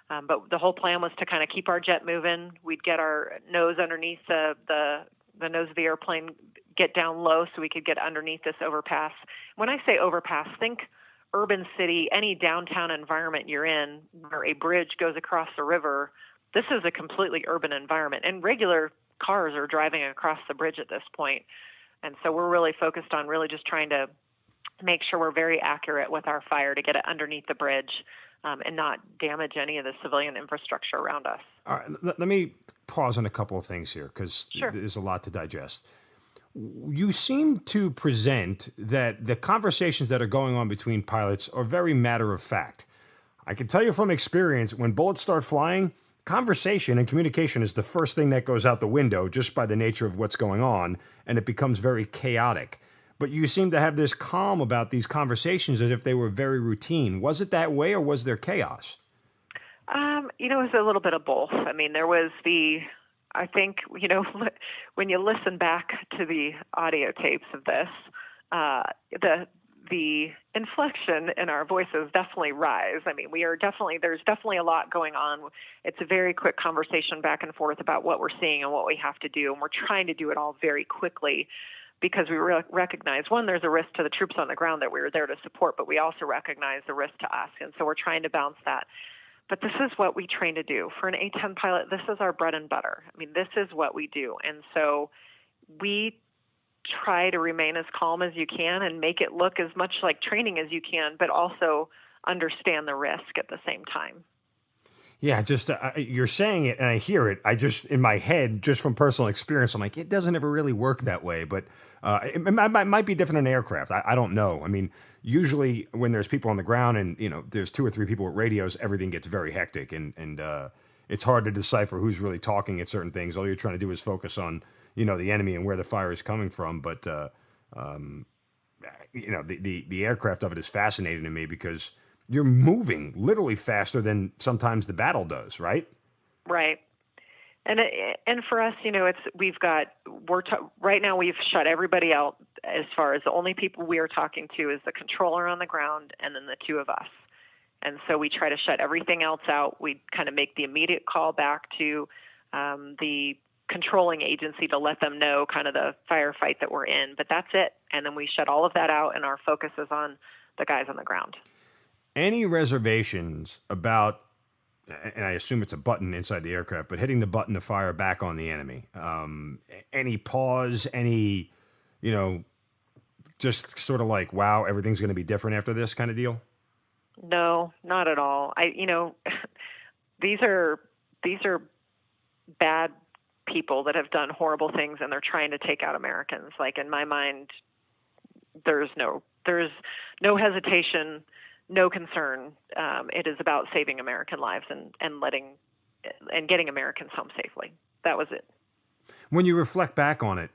But the whole plan was to kind of keep our jet moving. We'd get our nose underneath the nose of the airplane, get down low so we could get underneath this overpass. When I say overpass, think urban city, any downtown environment you're in where a bridge goes across the river. This is a completely urban environment, and regular cars are driving across the bridge at this point. And so we're really focused on really just trying to make sure we're very accurate with our fire to get it underneath the bridge and not damage any of the civilian infrastructure around us. All right, let me pause on a couple of things here because Sure. there's a lot to digest. You seem to present that the conversations that are going on between pilots are very matter of fact. I can tell you from experience, when bullets start flying, conversation and communication is the first thing that goes out the window just by the nature of what's going on, and it becomes very chaotic. But you seem to have this calm about these conversations as if they were very routine. Was it that way, or was there chaos? It was a little bit of both. I mean, there was I think, when you listen back to the audio tapes of this, the inflection in our voices definitely rise. I mean, there's definitely a lot going on. It's a very quick conversation back and forth about what we're seeing and what we have to do. And we're trying to do it all very quickly because we recognize, one, there's a risk to the troops on the ground that we're there to support, but we also recognize the risk to us. And so we're trying to balance that. But this is what we train to do. For an A-10 pilot, this is our bread and butter. I mean, this is what we do. And so we try to remain as calm as you can and make it look as much like training as you can, but also understand the risk at the same time. Yeah, just you're saying it and I hear it. I just, in my head, just from personal experience, I'm like, it doesn't ever really work that way. But it might be different in aircraft. I don't know. I mean, usually when there's people on the ground and, there's 2 or 3 people with radios, everything gets very hectic and it's hard to decipher who's really talking at certain things. All you're trying to do is focus on, the enemy and where the fire is coming from. But, the aircraft of it is fascinating to me because you're moving literally faster than sometimes the battle does, right? Right. And for us, right now we've shut everybody out as far as the only people we are talking to is the controller on the ground and then the 2 of us. And so we try to shut everything else out. We kind of make the immediate call back to the controlling agency to let them know kind of the firefight that we're in, but that's it. And then we shut all of that out and our focus is on the guys on the ground. Any reservations about, and I assume it's a button inside the aircraft, but hitting the button to fire back on the enemy? Any pause, any, just sort of like, wow, everything's going to be different after this kind of deal? No, not at all. These are bad people that have done horrible things and they're trying to take out Americans. Like in my mind, there's no hesitation, no concern. It is about saving American lives and getting Americans home safely. That was it. When you reflect back on it,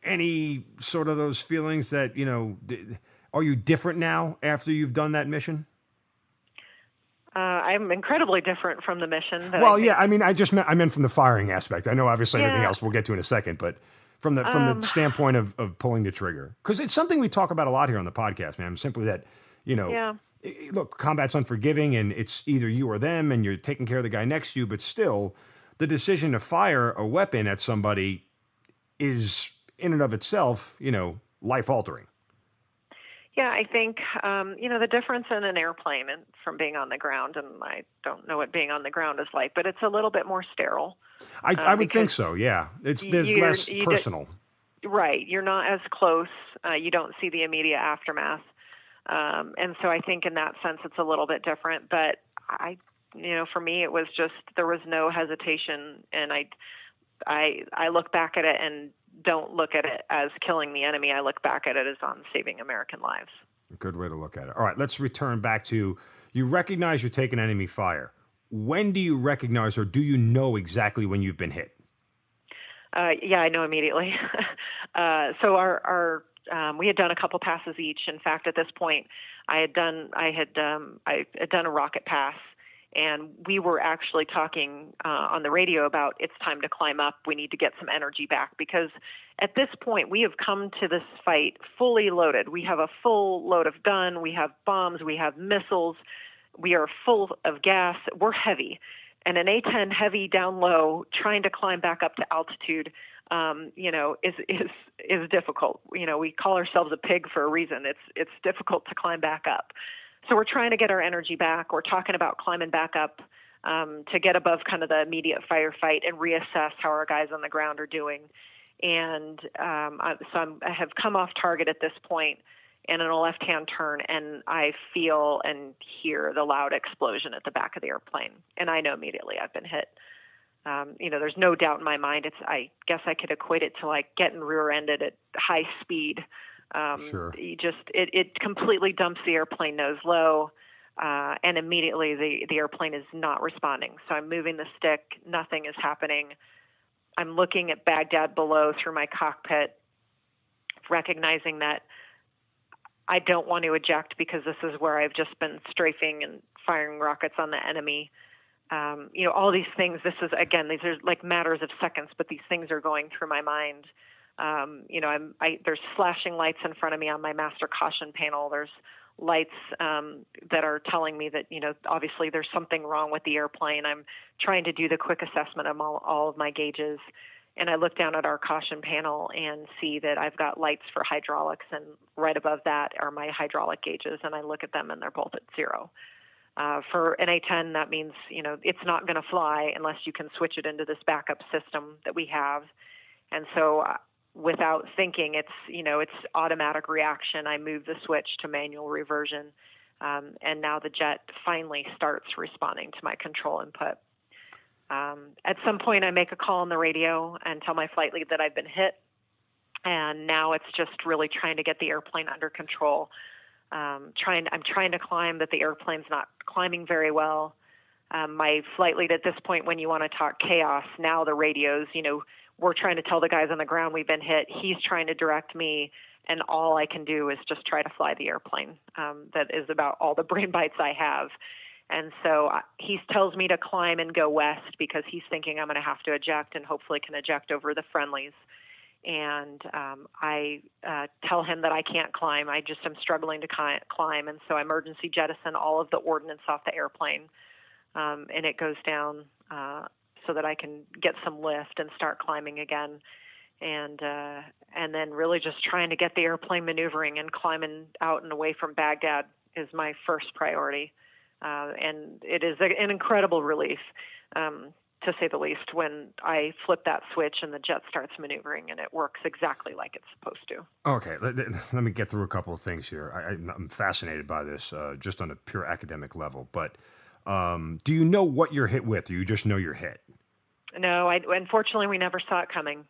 any sort of those feelings that, are you different now after you've done that mission? I'm incredibly different from the mission. Well, yeah, I mean, I meant from the firing aspect. I know obviously everything else we'll get to in a second, but from the standpoint of pulling the trigger. Because it's something we talk about a lot here on the podcast, man. Simply that, look, combat's unforgiving and it's either you or them and you're taking care of the guy next to you, but still the decision to fire a weapon at somebody is in and of itself, life altering. Yeah, I think, the difference in an airplane and from being on the ground, and I don't know what being on the ground is like, but it's a little bit more sterile. I would think so, yeah. There's less personal. Right. You're not as close. You don't see the immediate aftermath. And so I think in that sense, it's a little bit different. But for me, it was just, there was no hesitation. And I look back at it and don't look at it as killing the enemy. I look back at it as on saving American lives. A good way to look at it. All right, let's return back to, you recognize you're taking enemy fire. When do you recognize, or do you know exactly when you've been hit? Yeah, I know immediately. So we had done a couple passes each. In fact, at this point, I had done a rocket pass. And we were actually talking on the radio about it's time to climb up. We need to get some energy back because at this point we have come to this fight fully loaded. We have a full load of gun. We have bombs. We have missiles. We are full of gas. We're heavy. And an A-10 heavy down low trying to climb back up to altitude, is difficult. We call ourselves a pig for a reason. It's difficult to climb back up. So we're trying to get our energy back. We're talking about climbing back up to get above kind of the immediate firefight and reassess how our guys on the ground are doing. And I have come off target at this point and in a left-hand turn, and I feel and hear the loud explosion at the back of the airplane. And I know immediately I've been hit. There's no doubt in my mind. I guess I could equate it to like getting rear-ended at high speed. Sure. It completely dumps the airplane nose low, and immediately the airplane is not responding. So I'm moving the stick. Nothing is happening. I'm looking at Baghdad below through my cockpit, recognizing that I don't want to eject because this is where I've just been strafing and firing rockets on the enemy. All these things, these are like matters of seconds, but these things are going through my mind. There's flashing lights in front of me on my master caution panel. There's lights that are telling me that, obviously there's something wrong with the airplane. I'm trying to do the quick assessment of all of my gauges. And I look down at our caution panel and see that I've got lights for hydraulics, and right above that are my hydraulic gauges. And I look at them and they're both at 0. For an A-10, that means, it's not going to fly unless you can switch it into this backup system that we have. And so without thinking, it's automatic reaction. I move the switch to manual reversion, and now the jet finally starts responding to my control input. At some point, I make a call on the radio and tell my flight lead that I've been hit, and now it's just really trying to get the airplane under control. I'm trying to climb, but the airplane's not climbing very well. My flight lead at this point, when you want to talk chaos, now the radios, we're trying to tell the guys on the ground we've been hit. He's trying to direct me, and all I can do is just try to fly the airplane. That is about all the brain bites I have. And so he tells me to climb and go west because he's thinking I'm going to have to eject and hopefully can eject over the friendlies. And I tell him that I can't climb. I just am struggling to climb. And so I emergency jettison all of the ordnance off the airplane, and it goes down so that I can get some lift and start climbing again. And then really just trying to get the airplane maneuvering and climbing out and away from Baghdad is my first priority. And it is an incredible relief, to say the least, when I flip that switch and the jet starts maneuvering and it works exactly like it's supposed to. Okay, let me get through a couple of things here. I'm fascinated by this just on a pure academic level. But do you know what you're hit with? Or you just know you're hit? No, unfortunately, we never saw it coming.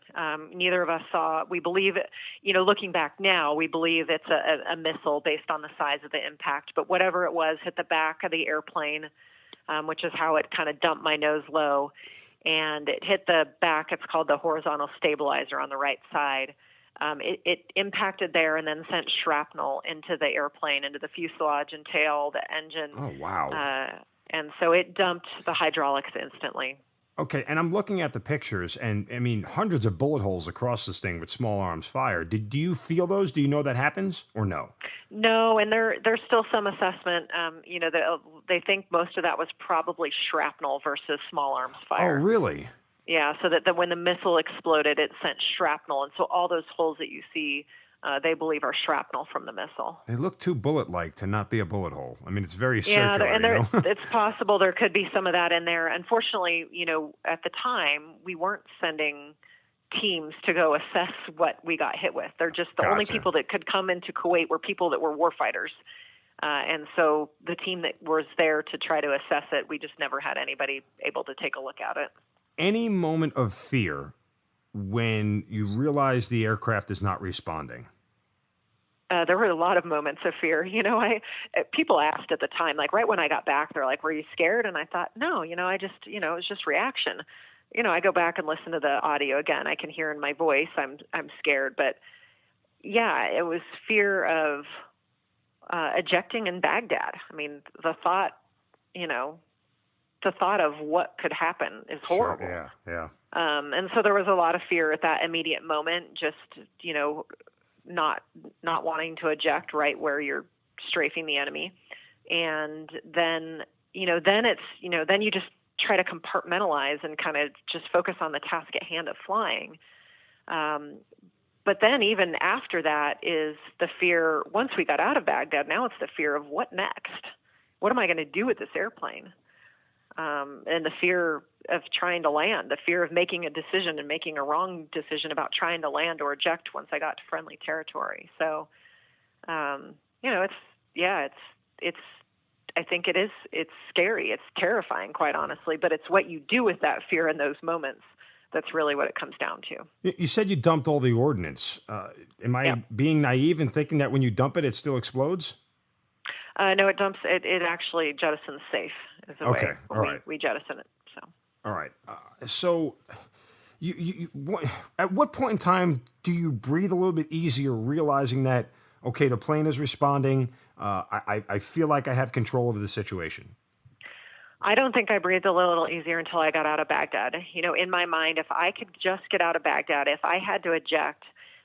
Neither of us saw. We believe, looking back now, we believe it's a missile based on the size of the impact. But whatever it was, hit the back of the airplane, which is how it kind of dumped my nose low, and it hit the back. It's called the horizontal stabilizer on the right side. It impacted there and then sent shrapnel into the airplane, into the fuselage and tail, the engine. Oh, wow. And so it dumped the hydraulics instantly. Okay, and I'm looking at the pictures, and I mean, hundreds of bullet holes across this thing with small arms fire. Do you feel those? Do you know that happens, or no? No, and there's still some assessment. They think most of that was probably shrapnel versus small arms fire. Oh, really? Yeah, so that when the missile exploded, it sent shrapnel, and so all those holes that you see, they believe are shrapnel from the missile. They look too bullet-like to not be a bullet hole. I mean, it's very circular. Yeah, and it's possible there could be some of that in there. Unfortunately, at the time, we weren't sending teams to go assess what we got hit with. They're just the only people that could come into Kuwait were people that were warfighters. And so the team that was there to try to assess it, we just never had anybody able to take a look at it. Any moment of fear when you realize the aircraft is not responding? There were a lot of moments of fear. People asked at the time, like right when I got back, they're like, "Were you scared?" And I thought, no, I just, it was just reaction. I go back and listen to the audio again. I can hear in my voice, I'm scared. But yeah, it was fear of ejecting in Baghdad. I mean, the thought of what could happen is horrible. Sure, yeah. And so there was a lot of fear at that immediate moment, just, not wanting to eject right where you're strafing the enemy. And then, then you just try to compartmentalize and kind of just focus on the task at hand of flying. But then even after that is the fear, once we got out of Baghdad, now it's the fear of what next? What am I going to do with this airplane? and the fear of trying to land, the fear of making a decision and making a wrong decision about trying to land or eject once I got to friendly territory. So, I think it's scary. It's terrifying, quite honestly, but it's what you do with that fear in those moments that's really what it comes down to. You said you dumped all the ordnance. Am I being naive in thinking that when you dump it, it still explodes? No, it dumps. It actually jettisons safe. Is the way all right. we jettison it. So. All right. So, at what point in time do you breathe a little bit easier, realizing that okay, the plane is responding? I feel like I have control over the situation. I don't think I breathed a little easier until I got out of Baghdad. In my mind, if I could just get out of Baghdad, if I had to eject,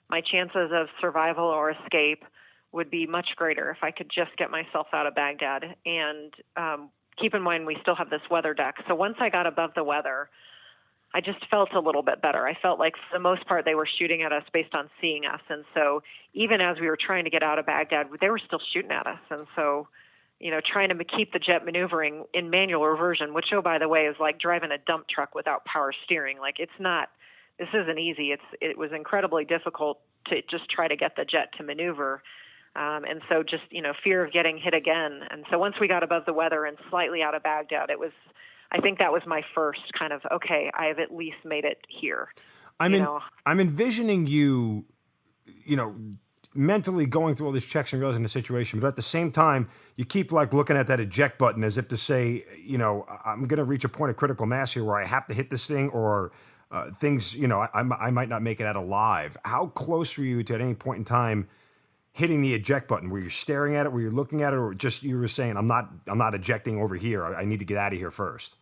my chances of survival or escape would be much greater if I could just get myself out of Baghdad. And keep in mind, we still have this weather deck. So once I got above the weather, I just felt a little bit better. I felt like for the most part, they were shooting at us based on seeing us. And so even as we were trying to get out of Baghdad, they were still shooting at us. And so, trying to keep the jet maneuvering in manual reversion, which, oh, by the way, is like driving a dump truck without power steering. Like this isn't easy. It was incredibly difficult to just try to get the jet to maneuver. And so just, fear of getting hit again. And so once we got above the weather and slightly out of Baghdad, I think that was my first kind of, okay, I have at least made it here. I'm envisioning you, mentally going through all these checks and realizing the situation, but at the same time, you keep like looking at that eject button as if to say, I'm going to reach a point of critical mass here where I have to hit this thing or things, I might not make it out alive. How close were you to at any point in time hitting the eject button? Were you staring at it? Were you looking at it? Or just you were saying, I'm not ejecting over here. I need to get out of here first.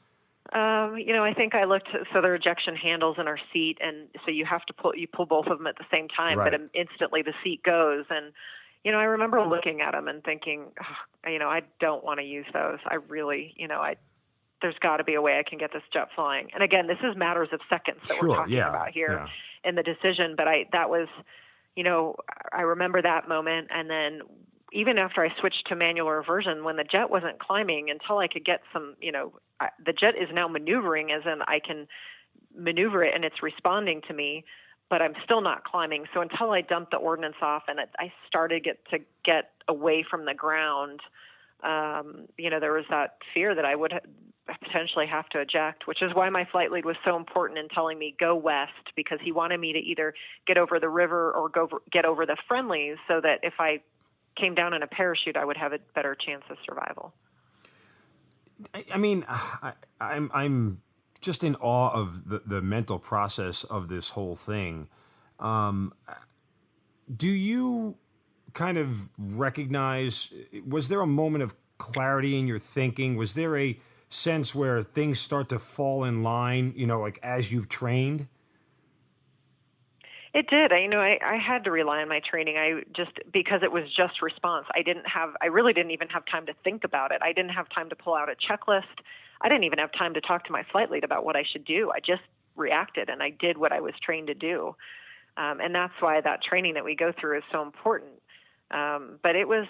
I think I looked, so there are ejection handles in our seat, and so you have to pull both of them at the same time, right. But instantly the seat goes. And, I remember looking at them and thinking, I don't want to use those. I really, there's got to be a way I can get this jet flying. And again, this is matters of seconds that we're talking about here in the decision. But that was, I remember that moment. And then even after I switched to manual reversion, when the jet wasn't climbing, until I could get some, the jet is now maneuvering, as in I can maneuver it and it's responding to me, but I'm still not climbing. So until I dumped the ordnance off and I started to get away from the ground, there was that fear that I would potentially have to eject, which is why my flight lead was so important in telling me go west, because he wanted me to either get over the river or get over the friendlies, so that if I came down in a parachute, I would have a better chance of survival. I'm just in awe of the mental process of this whole thing. Do you kind of recognize, was there a moment of clarity in your thinking? Was there a sense where things start to fall in line, like as you've trained? It did. I had to rely on my training. Because it was just response. I really didn't even have time to think about it. I didn't have time to pull out a checklist. I didn't even have time to talk to my flight lead about what I should do. I just reacted and I did what I was trained to do. And that's why that training that we go through is so important. But it was,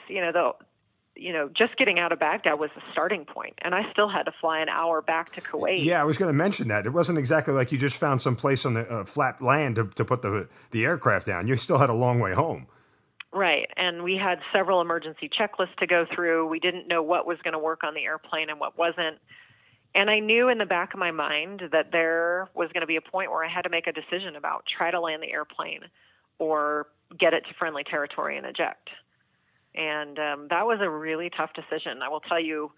just getting out of Baghdad was the starting point, and I still had to fly an hour back to Kuwait. Yeah, I was going to mention that. It wasn't exactly like you just found some place on the flat land to put the aircraft down. You still had a long way home. Right, and we had several emergency checklists to go through. We didn't know what was going to work on the airplane and what wasn't. And I knew in the back of my mind that there was going to be a point where I had to make a decision about try to land the airplane or get it to friendly territory and eject. And that was a really tough decision. I will tell you,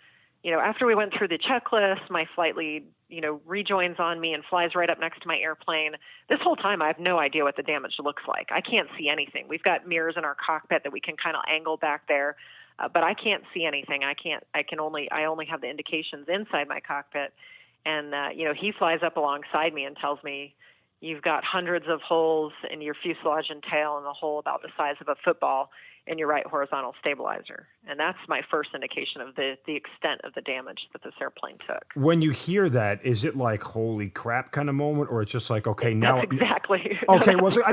after we went through the checklist, my flight lead, rejoins on me and flies right up next to my airplane. This whole time, I have no idea what the damage looks like. I can't see anything. We've got mirrors in our cockpit that we can kind of angle back there, but I can't see anything. I only have the indications inside my cockpit. And, he flies up alongside me and tells me, you've got hundreds of holes in your fuselage and tail, and a hole about the size of a football in your right horizontal stabilizer. And that's my first indication of the extent of the damage that this airplane took. When you hear that, is it like, holy crap kind of moment, or it's just like, okay, now... That's exactly. Okay, well, so I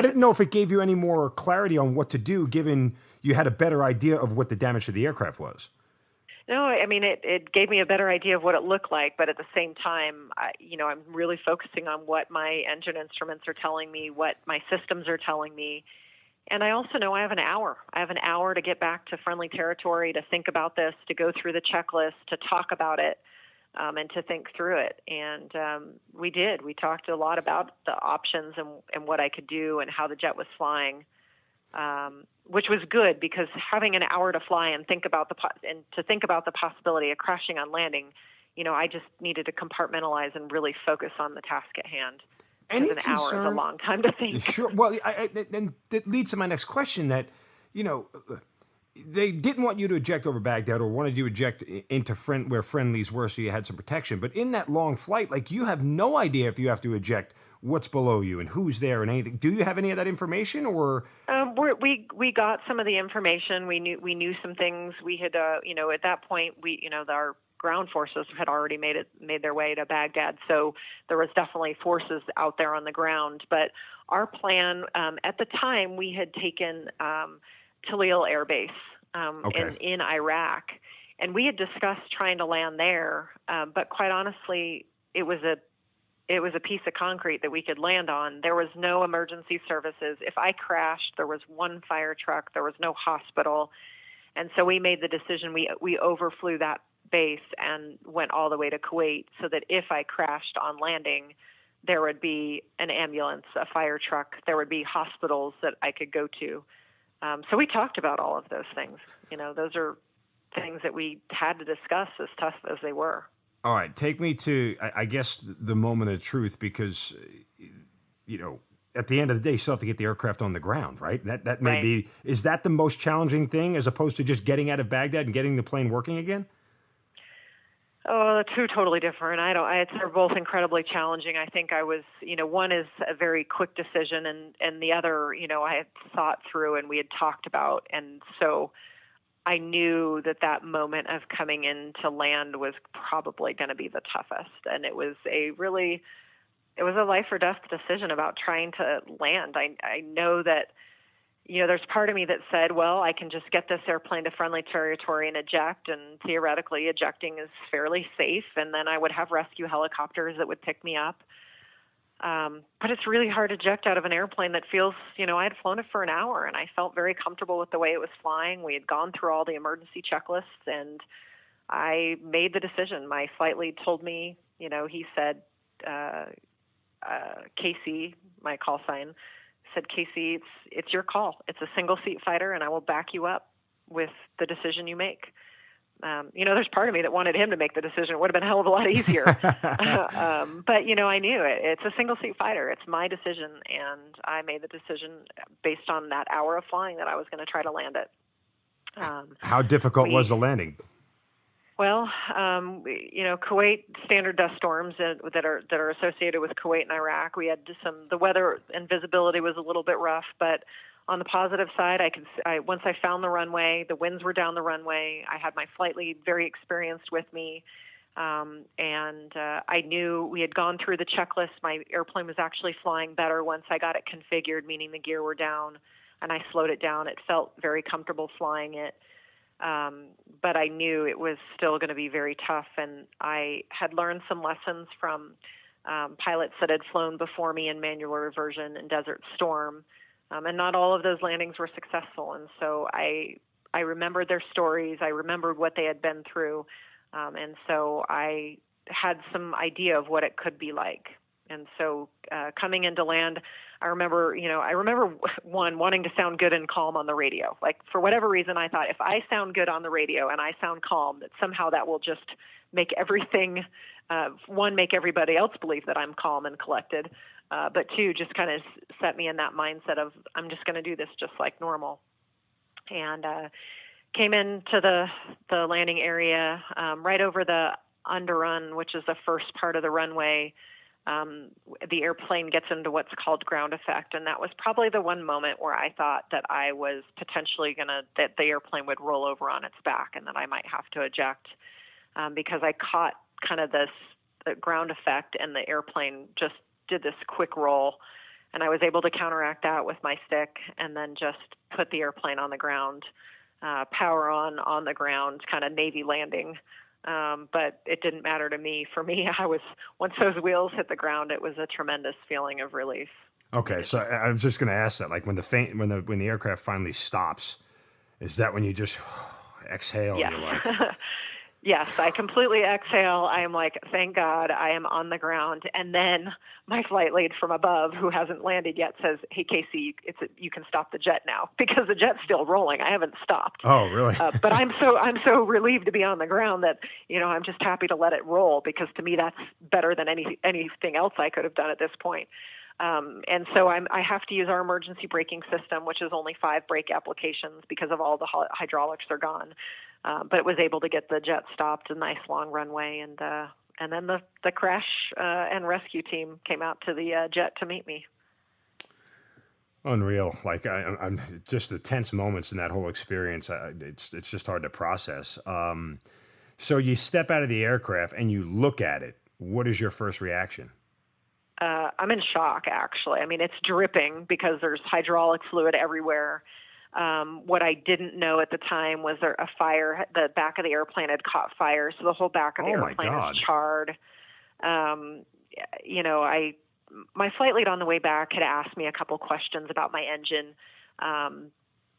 didn't know if it gave you any more clarity on what to do, given you had a better idea of what the damage to the aircraft was. No, I mean, it gave me a better idea of what it looked like, but at the same time, I'm really focusing on what my engine instruments are telling me, what my systems are telling me. And I also know I have an hour. I have an hour to get back to friendly territory, to think about this, to go through the checklist, to talk about it, and to think through it. And we did. We talked a lot about the options and what I could do and how the jet was flying, which was good because having an hour to fly and think about the possibility of crashing on landing, I just needed to compartmentalize and really focus on the task at hand. Any an hour is a long time to think. Sure. Well, and that leads to my next question that, they didn't want you to eject over Baghdad or wanted you to eject into where friendlies were so you had some protection. But in that long flight, you have no idea if you have to eject what's below you and who's there and anything. Do you have any of that information or? We got some of the information. We knew some things. We had, at that point, our ground forces had already made their way to Baghdad, so there was definitely forces out there on the ground. But our plan at the time, we had taken Talil Air Base in Iraq, and we had discussed trying to land there. But quite honestly, it was a piece of concrete that we could land on. There was no emergency services. If I crashed, there was one fire truck. There was no hospital, and so we made the decision. We overflew that base and went all the way to Kuwait so that if I crashed on landing, there would be an ambulance, a fire truck, there would be hospitals that I could go to. So we talked about all of those things. Those are things that we had to discuss, as tough as they were. All right, take me to, I guess, the moment of truth, because, at the end of the day, you still have to get the aircraft on the ground, right? That may be, is that the most challenging thing as opposed to just getting out of Baghdad and getting the plane working again? Oh, two totally different. They're both incredibly challenging. I think I was, one is a very quick decision, and the other, I had thought through and we had talked about, and so I knew that moment of coming in to land was probably going to be the toughest, and it was a life or death decision about trying to land. I know that. There's part of me that said, well, I can just get this airplane to friendly territory and eject, and theoretically ejecting is fairly safe, and then I would have rescue helicopters that would pick me up. But it's really hard to eject out of an airplane that feels, I had flown it for an hour, and I felt very comfortable with the way it was flying. We had gone through all the emergency checklists, and I made the decision. My flight lead told me, he said, Casey, my call sign, said, Casey, it's your call. It's a single seat fighter, and I will back you up with the decision you make. There's part of me that wanted him to make the decision. It would have been a hell of a lot easier. But, I knew it. It's a single seat fighter. It's my decision, and I made the decision based on that hour of flying that I was going to try to land it. How difficult was the landing? Well, Kuwait, standard dust storms that are associated with Kuwait and Iraq. We had the weather and visibility was a little bit rough, but on the positive side, once I found the runway, the winds were down the runway. I had my flight lead very experienced with me, and I knew we had gone through the checklist. My airplane was actually flying better once I got it configured, meaning the gear were down, and I slowed it down. It felt very comfortable flying it. But I knew it was still going to be very tough, and I had learned some lessons from pilots that had flown before me in manual reversion and Desert Storm, and not all of those landings were successful. And so I remembered their stories, I remembered what they had been through, and so I had some idea of what it could be like. And so coming into land, I remember wanting to sound good and calm on the radio. Like, for whatever reason, I thought if I sound good on the radio and I sound calm, that somehow that will just make everything, make everybody else believe that I'm calm and collected, but two, just kind of set me in that mindset of I'm just going to do this just like normal. And came into the landing area right over the underrun, which is the first part of the runway. The airplane gets into what's called ground effect, and that was probably the one moment where I thought that I was potentially that the airplane would roll over on its back and that I might have to eject, because I caught kind of the ground effect and the airplane just did this quick roll, and I was able to counteract that with my stick and then just put the airplane on the ground. power on the ground, kind of Navy landing. But it didn't matter to me. For me, once those wheels hit the ground, it was a tremendous feeling of relief. Okay, so I was just going to ask that, like when the aircraft finally stops, is that when you just exhale? Yes. And you're like, yes, I completely exhale. I am like, thank God I am on the ground. And then my flight lead from above, who hasn't landed yet, says, "Hey, Casey, you can stop the jet now," because the jet's still rolling. I haven't stopped. Oh, really? But I'm so relieved to be on the ground that, I'm just happy to let it roll, because to me that's better than anything else I could have done at this point. And so I have to use our emergency braking system, which is only 5 brake applications because of all the hydraulics are gone. But it was able to get the jet stopped, a nice long runway, and then the crash and rescue team came out to the jet to meet me. Unreal. Like I'm just the tense moments in that whole experience. It's just hard to process. So you step out of the aircraft and you look at it. What is your first reaction? I'm in shock, actually. I mean, it's dripping because there's hydraulic fluid everywhere. What I didn't know at the time was there a fire. The back of the airplane had caught fire, so the whole back of the airplane is charred. My flight lead on the way back had asked me a couple questions about my engine.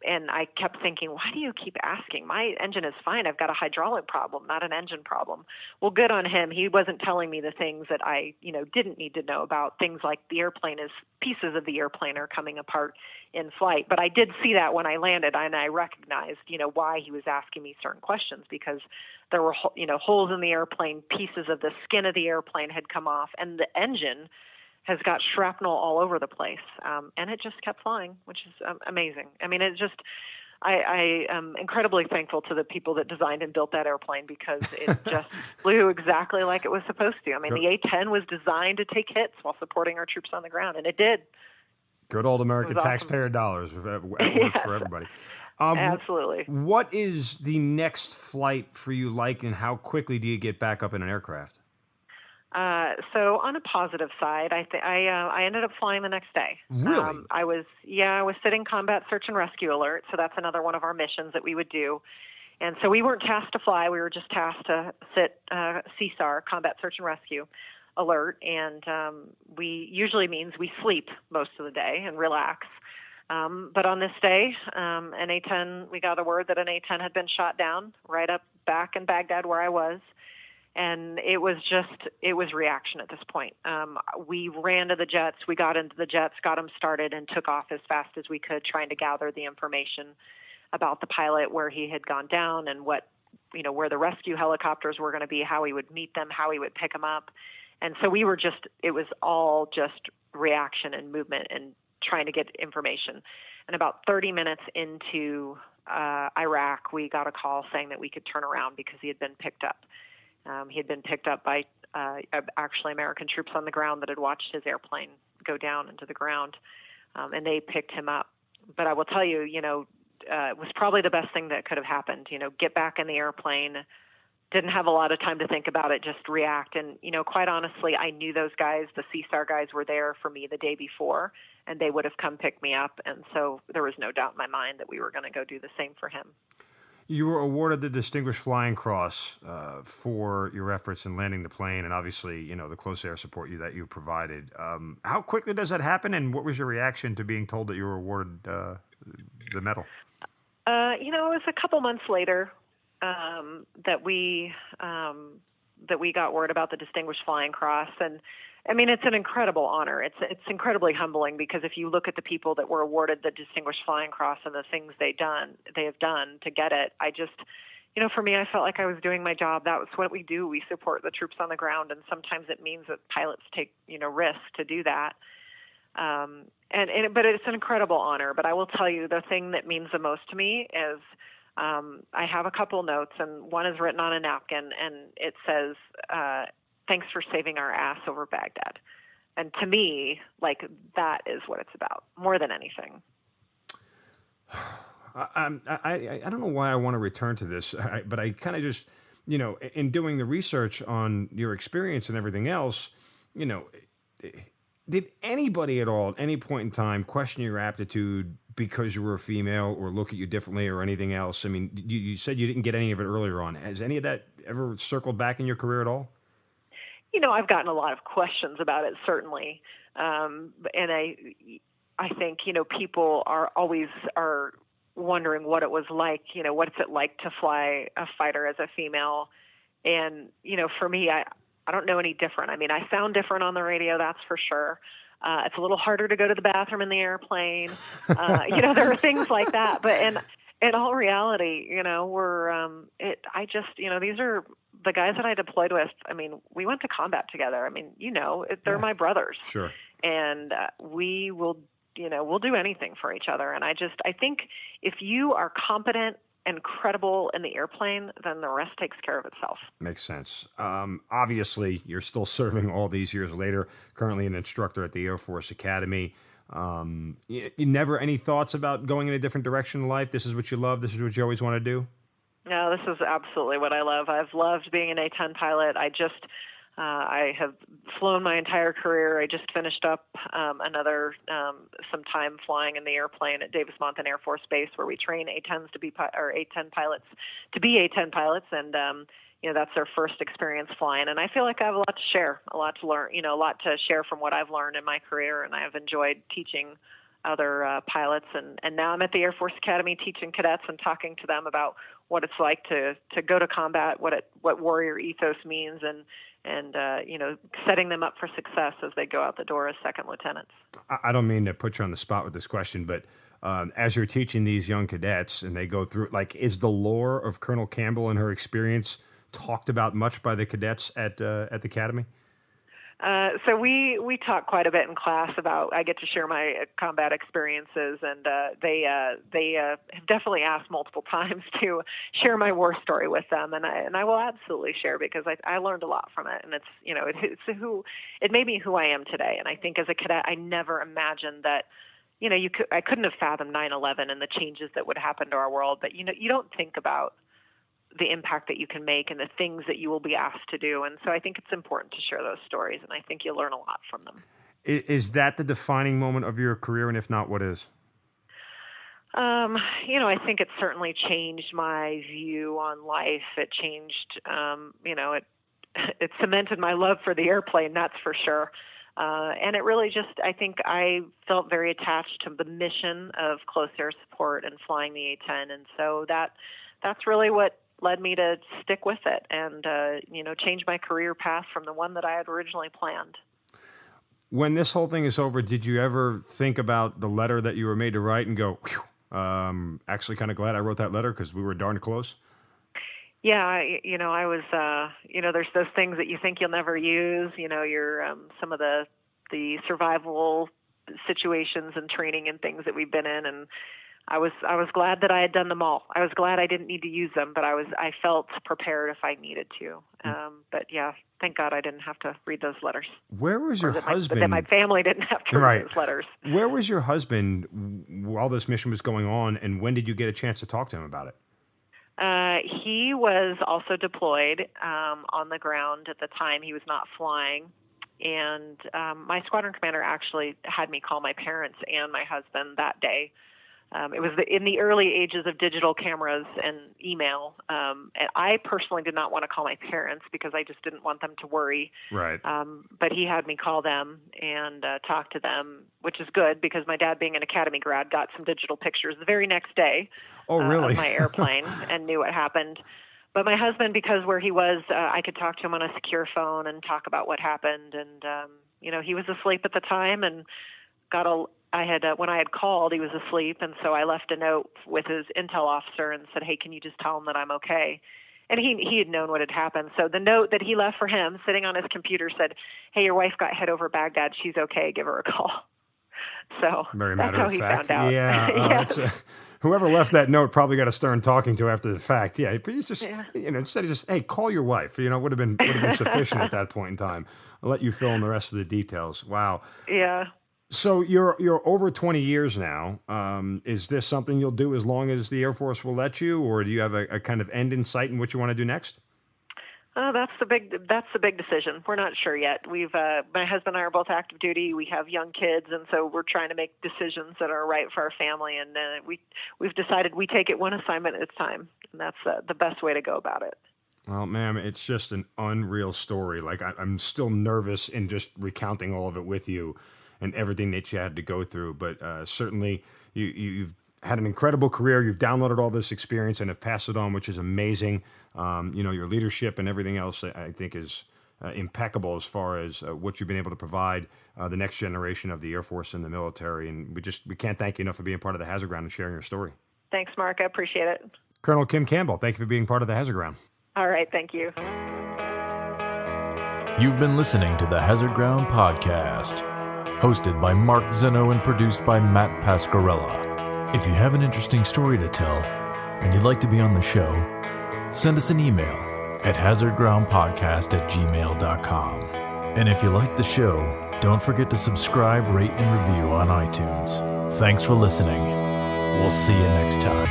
And I kept thinking, why do you keep asking? My engine is fine. I've got a hydraulic problem, not an engine problem. Well, good on him. He wasn't telling me the things that I, didn't need to know about. Things like pieces of the airplane are coming apart in flight. But I did see that when I landed, and I recognized, why he was asking me certain questions, because there were, holes in the airplane, pieces of the skin of the airplane had come off, and the engine has got shrapnel all over the place, and it just kept flying, which is amazing. I mean, I am incredibly thankful to the people that designed and built that airplane, because it just flew exactly like it was supposed to. I mean, the A-10 was designed to take hits while supporting our troops on the ground, and it did. Good old American taxpayer dollars at work for everybody. Absolutely. What is the next flight for you like, and how quickly do you get back up in an aircraft? So on a positive side, I ended up flying the next day. Really? I was sitting combat search and rescue alert. So that's another one of our missions that we would do. And so we weren't tasked to fly. We were just tasked to sit CSAR, combat search and rescue alert. And we usually means we sleep most of the day and relax. But on this day, an A-10, we got the word that an A-10 had been shot down right up back in Baghdad where I was. And it was reaction at this point. We ran to the jets, we got into the jets, got them started, and took off as fast as we could, trying to gather the information about the pilot, where he had gone down, and where the rescue helicopters were going to be, how he would meet them, how he would pick them up. And so it was all just reaction and movement and trying to get information. And about 30 minutes into Iraq, we got a call saying that we could turn around because he had been picked up. He had been picked up by actually American troops on the ground that had watched his airplane go down into the ground, and they picked him up. But I will tell you, it was probably the best thing that could have happened. Get back in the airplane, didn't have a lot of time to think about it, just react. And, quite honestly, I knew those guys, the CSAR guys, were there for me the day before, and they would have come pick me up. And so there was no doubt in my mind that we were going to go do the same for him. You were awarded the Distinguished Flying Cross for your efforts in landing the plane, and obviously, the close air support that you provided. How quickly does that happen, and what was your reaction to being told that you were awarded the medal? It was a couple months later that we got word about the Distinguished Flying Cross, and I mean, it's an incredible honor. It's incredibly humbling, because if you look at the people that were awarded the Distinguished Flying Cross and the things they have done to get it, I just, for me, I felt like I was doing my job. That was what we do. We support the troops on the ground, and sometimes it means that pilots take, risks to do that. But it's an incredible honor. But I will tell you, the thing that means the most to me is I have a couple notes, and one is written on a napkin, and it says, "Thanks for saving our ass over Baghdad." And to me, that is what it's about, more than anything. I don't know why I want to return to this, but I kind of just, in doing the research on your experience and everything else, Did anybody at all, at any point in time, question your aptitude because you were a female or look at you differently or anything else? I mean, you said you didn't get any of it earlier on. Has any of that ever circled back in your career at all? I've gotten a lot of questions about it, certainly. And I think, people are always wondering what it was like, what's it like to fly a fighter as a female. And, for me, I don't know any different. I mean, I sound different on the radio, that's for sure. It's a little harder to go to the bathroom in the airplane. There are things like that. But in all reality, these are the guys that I deployed with. I mean, we went to combat together. I mean, they're my brothers. Sure. And we will, we'll do anything for each other. And I think if you are competent and credible in the airplane, then the rest takes care of itself. Makes sense. Obviously, you're still serving all these years later, currently an instructor at the Air Force Academy. You never any thoughts about going in a different direction in life? This is what you love? This is what you always want to do? No, this is absolutely what I love. I've loved being an A-10 pilot. I have flown my entire career. I just finished up some time flying in the airplane at Davis-Monthan Air Force Base, where we train A-10s to be A-10 pilots to be A-10 pilots, and that's their first experience flying. And I feel like I have a lot to share, a lot to learn, a lot to share from what I've learned in my career, and I've enjoyed teaching other pilots. And now I'm at the Air Force Academy teaching cadets and talking to them about what it's like to go to combat, what warrior ethos means, and setting them up for success as they go out the door as second lieutenants. I don't mean to put you on the spot with this question, but as you're teaching these young cadets and they go through, is the lore of Colonel Campbell and her experience talked about much by the cadets at the Academy? So we talk quite a bit in class about. I get to share my combat experiences, and they have definitely asked multiple times to share my war story with them, and I will absolutely share, because I learned a lot from it, and it made me who I am today. And I think as a cadet, I never imagined that. I couldn't have fathomed 9/11 and the changes that would happen to our world, but you don't think about the impact that you can make and the things that you will be asked to do. And so I think it's important to share those stories, and I think you'll learn a lot from them. Is that the defining moment of your career? And if not, what is? I think it certainly changed my view on life. It changed, it cemented my love for the airplane, that's for sure. And it really I think I felt very attached to the mission of close air support and flying the A-10. And so that's really what led me to stick with it and, change my career path from the one that I had originally planned. When this whole thing is over, did you ever think about the letter that you were made to write and go, actually kind of glad I wrote that letter because we were darn close? Yeah, I was, there's those things that you think you'll never use, some of the survival situations and training and things that we've been in, and I was glad that I had done them all. I was glad I didn't need to use them, but I felt prepared if I needed to. But yeah, thank God I didn't have to read those letters. Where was your husband? That my family didn't have to read those letters. Where was your husband while this mission was going on, and when did you get a chance to talk to him about it? He was also deployed on the ground at the time. He was not flying. And my squadron commander actually had me call my parents and my husband that day. It was in the early ages of digital cameras and email. And I personally did not want to call my parents because I just didn't want them to worry. Right. But he had me call them and talk to them, which is good because my dad, being an academy grad, got some digital pictures the very next day of my airplane and knew what happened. But my husband, because where he was, I could talk to him on a secure phone and talk about what happened. And, he was asleep at the time and when I had called, he was asleep. And so I left a note with his intel officer and said, hey, can you just tell him that I'm okay? And he had known what had happened. So the note that he left for him sitting on his computer said, hey, your wife got hit over Baghdad. She's okay. Give her a call. So that's how he found out. Yeah. Whoever left that note probably got a stern talking to after the fact. Yeah, but it's just, instead of just, hey, call your wife, would have been sufficient at that point in time. I'll let you fill in the rest of the details. Wow. Yeah. So you're over 20 years now. Is this something you'll do as long as the Air Force will let you, or do you have a kind of end in sight in what you want to do next? Oh, that's the big decision. We're not sure yet. My husband and I are both active duty. We have young kids, and so we're trying to make decisions that are right for our family. And we've decided we take it one assignment at a time, and that's the best way to go about it. Well, ma'am, it's just an unreal story. Like I'm still nervous in just recounting all of it with you, and everything that you had to go through. But certainly, you've had an incredible career. You've downloaded all this experience and have passed it on, which is amazing. Your leadership and everything else, I think, is impeccable as far as what you've been able to provide the next generation of the Air Force and the military. And we can't thank you enough for being part of the Hazard Ground and sharing your story. Thanks, Mark. I appreciate it. Colonel Kim Campbell, thank you for being part of the Hazard Ground. All right. Thank you. You've been listening to the Hazard Ground Podcast, hosted by Mark Zeno and produced by Matt Pasquarella. If you have an interesting story to tell and you'd like to be on the show, send us an email at hazardgroundpodcast@gmail.com. And if you like the show, don't forget to subscribe, rate, and review on iTunes. Thanks for listening. We'll see you next time.